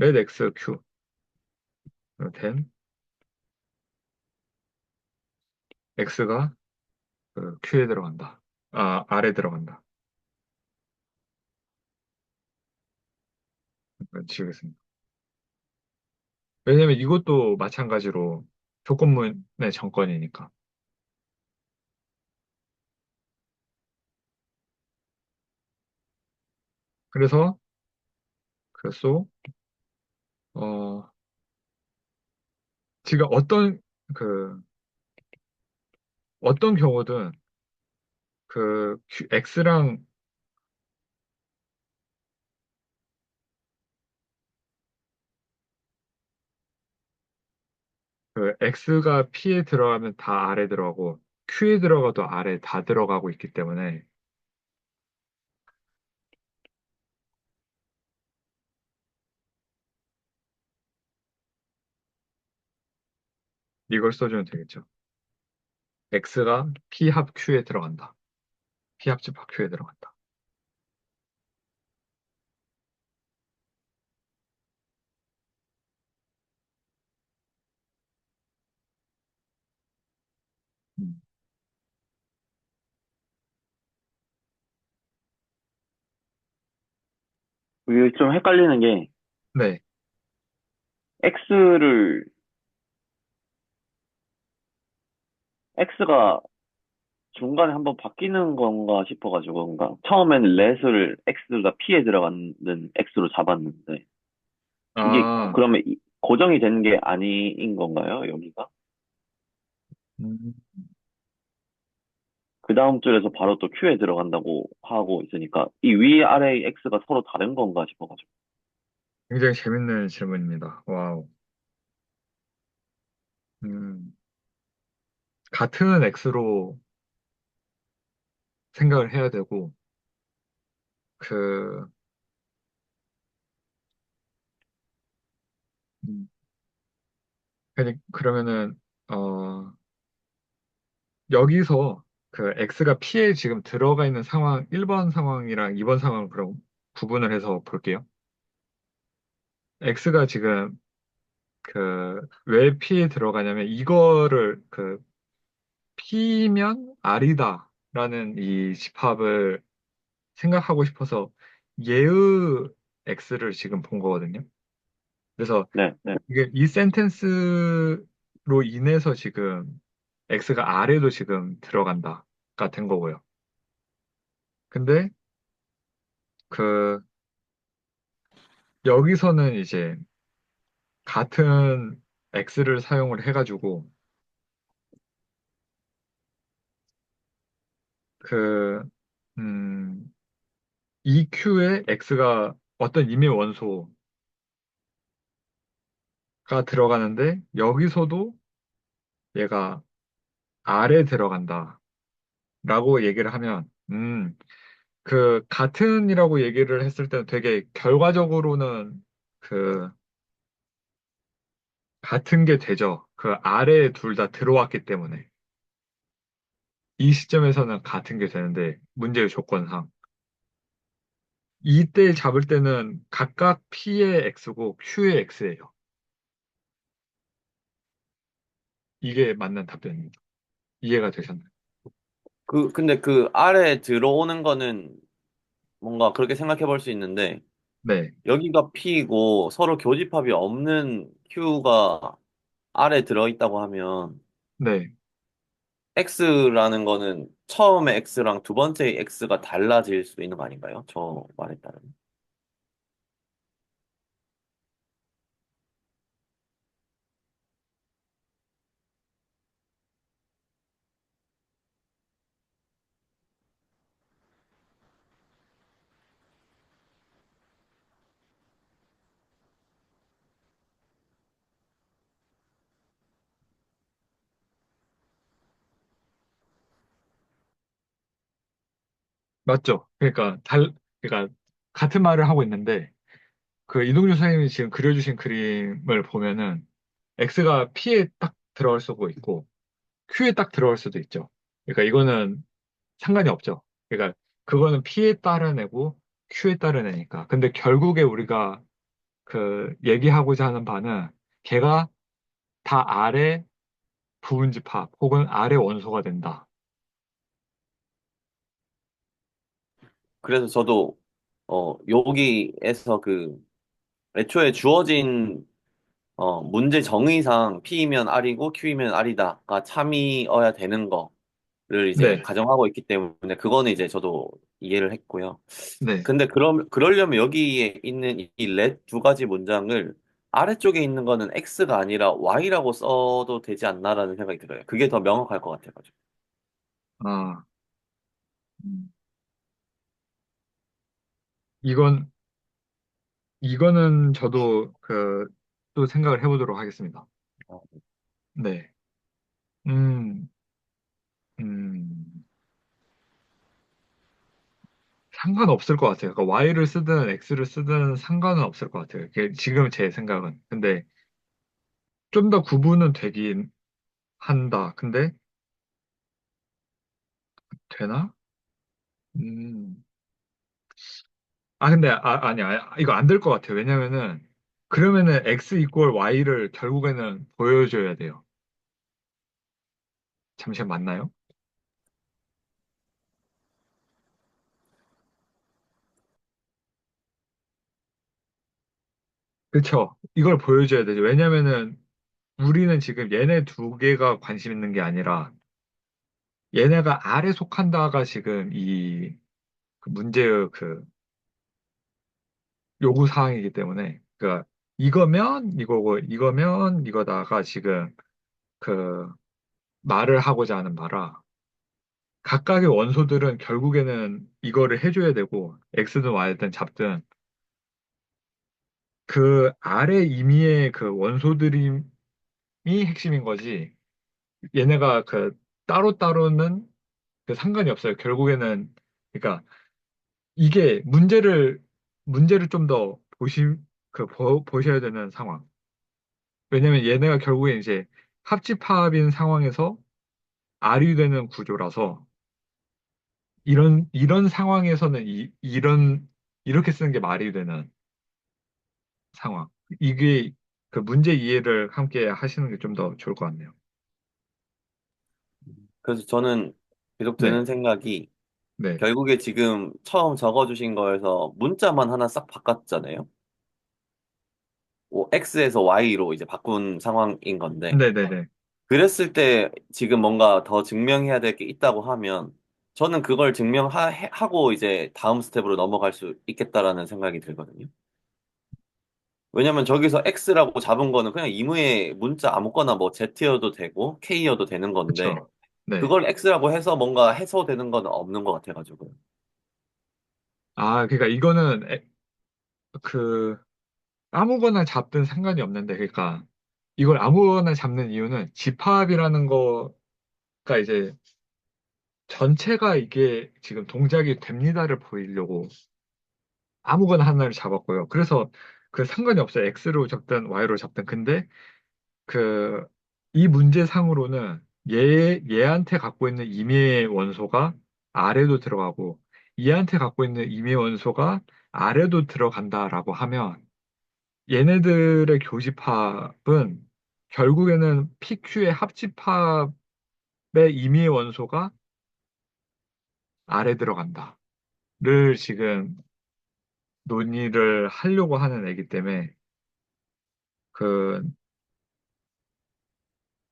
let x q 된 x가 q에 들어간다. r에 들어간다. 지우겠습니다. 왜냐면 이것도 마찬가지로 조건문의 전건이니까. 그래서 그래서 어, 지금 그 어떤 경우든 x랑 x가 p에 들어가면 다 r에 들어가고 q에 들어가도 r에 다 들어가고 있기 때문에 이걸 써주면 되겠죠. x가 p 합 q에 들어간다. p 합집 합 q에 들어간다. 음. 이게 좀 헷갈리는 게, 네. X를, X가 중간에 한번 바뀌는 건가 싶어가지고, 그러니까 처음에는 let을 X가 P에 들어가는 X로 잡았는데, 이게 아, 그러면 고정이 되는 게 아닌 건가요, 여기가? 음, 그 다음 줄에서 바로 또 Q에 들어간다고 하고 있으니까, 이 위, 아래 X가 서로 다른 건가 싶어가지고. 굉장히 재밌는 질문입니다. 와우. 음, 같은 x로 생각을 해야 되고, 그, 그러면은, 여기서 그 X가 P에 지금 들어가 있는 상황, 1번 상황이랑 2번 상황을 그럼 구분을 해서 볼게요. X가 지금 왜 P에 들어가냐면 이거를 P면 R이다 라는 이 집합을 생각하고 싶어서 예의 X를 지금 본 거거든요. 그래서 네, 네. 이게 이 센텐스로 인해서 지금 X가 R에도 지금 들어간다가 된 거고요. 근데 그 여기서는 이제 같은 X를 사용을 해가지고 그 음, EQ에 X가 어떤 임의 원소가 들어가는데 여기서도 얘가 R에 들어간다라고 얘기를 하면 같은이라고 얘기를 했을 때는 되게 결과적으로는 그 같은 게 되죠. 그 R에 둘 다 들어왔기 때문에 이 시점에서는 같은 게 되는데 문제의 조건상 이때 잡을 때는 각각 P의 X고 Q의 X예요. 이게 맞는 답변입니다. 이해가 되셨나요? 근데 그 아래 들어오는 거는 뭔가 그렇게 생각해 볼 수 있는데, 네, 여기가 P이고 서로 교집합이 없는 Q가 아래 들어있다고 하면, 네. X라는 거는 처음에 X랑 두 번째 X가 달라질 수 있는 거 아닌가요? 저 말에 따르면. 맞죠? 그러니까 같은 말을 하고 있는데 그 이동준 선생님이 지금 그려주신 그림을 보면은 X가 P에 딱 들어갈 수도 있고 Q에 딱 들어갈 수도 있죠. 그러니까 이거는 상관이 없죠. 그러니까 그거는 P에 따른 애고 Q에 따른 애니까. 근데 결국에 우리가 얘기하고자 하는 바는 걔가 다 R의 부분집합 혹은 R의 원소가 된다. 그래서 저도, 여기에서 애초에 주어진, 문제 정의상 P이면 R이고 Q이면 R이다가 참이어야 되는 거를 이제 네, 가정하고 있기 때문에, 그거는 이제 저도 이해를 했고요. 네. 근데 그러려면 여기에 있는 이 렛 두 가지 문장을 아래쪽에 있는 거는 X가 아니라 Y라고 써도 되지 않나라는 생각이 들어요. 그게 더 명확할 것 같아가지고. 아, 음. 이건, 이거는 저도 또 생각을 해보도록 하겠습니다. 어, 네. 음, 음, 상관없을 것 같아요. 그러니까 Y를 쓰든 X를 쓰든 상관은 없을 것 같아요. 지금 제 생각은. 근데 좀 더 구분은 되긴 한다. 근데 되나? 음. 근데 아니야. 이거 안 될 것 같아요. 왜냐면은 그러면은 X 이퀄 Y를 결국에는 보여줘야 돼요. 잠시만 맞나요? 그쵸? 이걸 보여줘야 되죠. 왜냐면은 우리는 지금 얘네 두 개가 관심 있는 게 아니라 얘네가 R에 속한다가 지금 그 문제의 요구 사항이기 때문에 그러니까 이거면 이거고 이거면 이거다가 지금 그 말을 하고자 하는 바라 각각의 원소들은 결국에는 이거를 해줘야 되고 X든 Y든 잡든 그 아래 임의의 그 원소들이 핵심인 거지 얘네가 따로따로는 상관이 없어요. 결국에는 그러니까 이게 문제를 좀 더 보셔야 되는 상황. 왜냐면 얘네가 결국에 이제 합집합인 상황에서 R이 되는 구조라서 이런 상황에서는 이렇게 쓰는 게 말이 되는 상황. 이게 그 문제 이해를 함께 하시는 게 좀 더 좋을 것 같네요. 그래서 저는 계속 네, 드는 생각이 네, 결국에 지금 처음 적어주신 거에서 문자만 하나 싹 바꿨잖아요. X에서 Y로 이제 바꾼 상황인 건데, 네, 네, 네. 그랬을 때 지금 뭔가 더 증명해야 될 게 있다고 하면, 저는 그걸 증명하고 이제 다음 스텝으로 넘어갈 수 있겠다라는 생각이 들거든요. 왜냐면 저기서 X라고 잡은 거는 그냥 이무의 문자 아무거나 뭐 Z여도 되고 K여도 되는 건데, 그렇죠. 네. 그걸 X라고 해서 뭔가 해소되는 건 없는 것 같아가지고. 아, 그러니까 이거는 그 아무거나 잡든 상관이 없는데, 그러니까 이걸 아무거나 잡는 이유는 집합이라는 거가 이제 전체가 이게 지금 동작이 됩니다를 보이려고 아무거나 하나를 잡았고요. 그래서 그 상관이 없어요. X로 잡든 Y로 잡든. 근데 그 이 문제상으로는 얘한테 갖고 있는 임의의 원소가 아래도 들어가고 얘한테 갖고 있는 임의의 원소가 아래도 들어간다라고 하면 얘네들의 교집합은 결국에는 PQ의 합집합의 임의의 원소가 아래 들어간다를 지금 논의를 하려고 하는 애기 때문에 그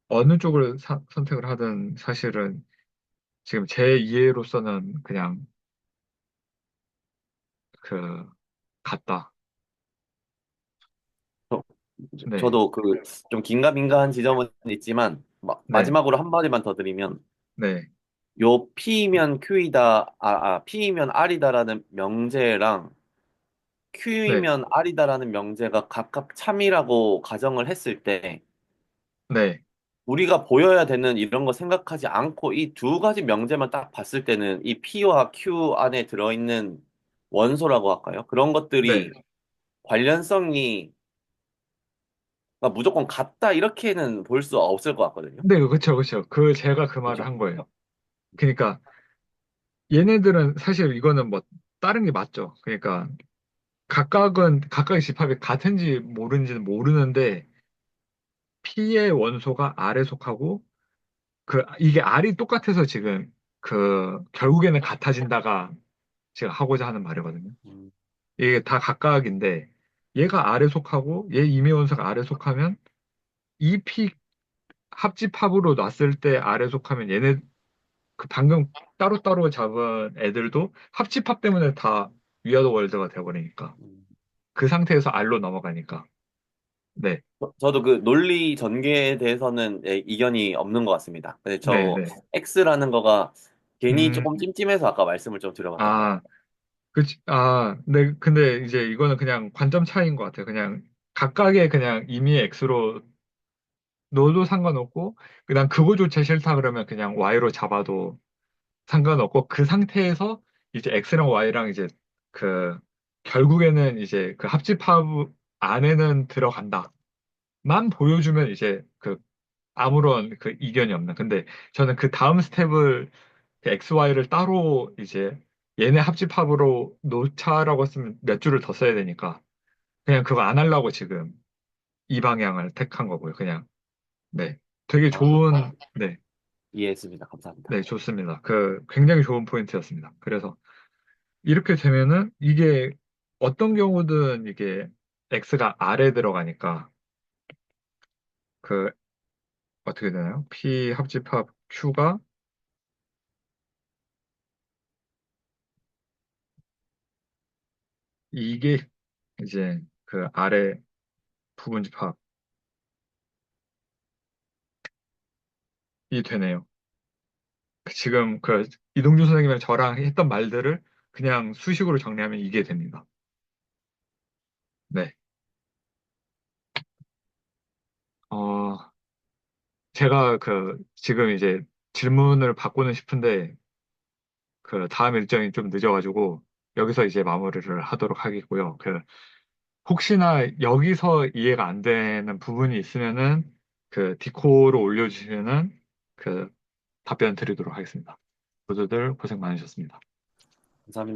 어느 쪽을 선택을 하든 사실은 지금 제 이해로서는 그냥 그 같다. 저- 네, 저도 그 좀 긴가민가한 지점은 있지만 네, 마지막으로 한마디만 더 드리면 네, 요 P면 Q이다, P면 R이다라는 명제랑 네, Q이면 R이다라는 명제가 각각 참이라고 가정을 했을 때 네, 우리가 보여야 되는 이런 거 생각하지 않고 이 두 가지 명제만 딱 봤을 때는 이 P와 Q 안에 들어있는 원소라고 할까요? 그런 네. 것들이 관련성이 무조건 같다 이렇게는 볼 수 없을 것 같거든요. 네, 그쵸, 그쵸. 제가 그 말을 그렇죠? 한 거예요. 그러니까 얘네들은 사실 이거는 뭐 다른 게 맞죠. 그러니까 각각의 집합이 같은지 모르는지는 모르는데 P의 원소가 R에 속하고 이게 R이 똑같아서 지금 결국에는 같아진다가 제가 하고자 하는 말이거든요. 음, 이게 다 각각인데 얘가 R에 속하고 얘 임의 원소가 R에 속하면 이 P 합집합으로 놨을 때 R에 속하면 얘네 방금 따로따로 잡은 애들도 합집합 때문에 다 위아더 월드가 돼버리니까 음. 그 상태에서 R로 넘어가니까 네, 저도 그 논리 전개에 대해서는 이견이 없는 것 같습니다. 근데 네, 저 네. X라는 거가 괜히 음, 조금 찜찜해서 아까 말씀을 좀 드려봤거든요. 아, 네, 근데 이제 이거는 그냥 관점 차이인 것 같아요. 그냥 각각의 그냥 임의의 X로 넣어도 상관없고, 그냥 그거조차 싫다 그러면 그냥 Y로 잡아도 상관없고, 그 상태에서 이제 X랑 Y랑 이제 그, 결국에는 이제 그 합집합 안에는 들어간다. 만 보여주면 이제 아무런 이견이 없는. 근데 저는 그 다음 스텝을 그 XY를 따로 이제 얘네 합집합으로 놓자라고 했으면 몇 줄을 더 써야 되니까 그냥 그거 안 하려고 지금 이 방향을 택한 거고요. 그냥 네. 되게 아, 좋은 네. 이해했습니다. 감사합니다. 네, 좋습니다. 굉장히 좋은 포인트였습니다. 그래서 이렇게 되면은 이게 어떤 경우든 이게 X가 R에 들어가니까 그 어떻게 되나요? P 합집합 Q가 이게 이제 아래 부분 집합이 되네요. 지금 이동준 선생님이랑 저랑 했던 말들을 그냥 수식으로 정리하면 이게 됩니다. 네. 어, 제가 지금 이제 질문을 받고는 싶은데 다음 일정이 좀 늦어가지고 여기서 이제 마무리를 하도록 하겠고요. 혹시나 여기서 이해가 안 되는 부분이 있으면은 그 디코로 올려주시면은 그 답변 드리도록 하겠습니다. 모두들 고생 많으셨습니다. 감사합니다.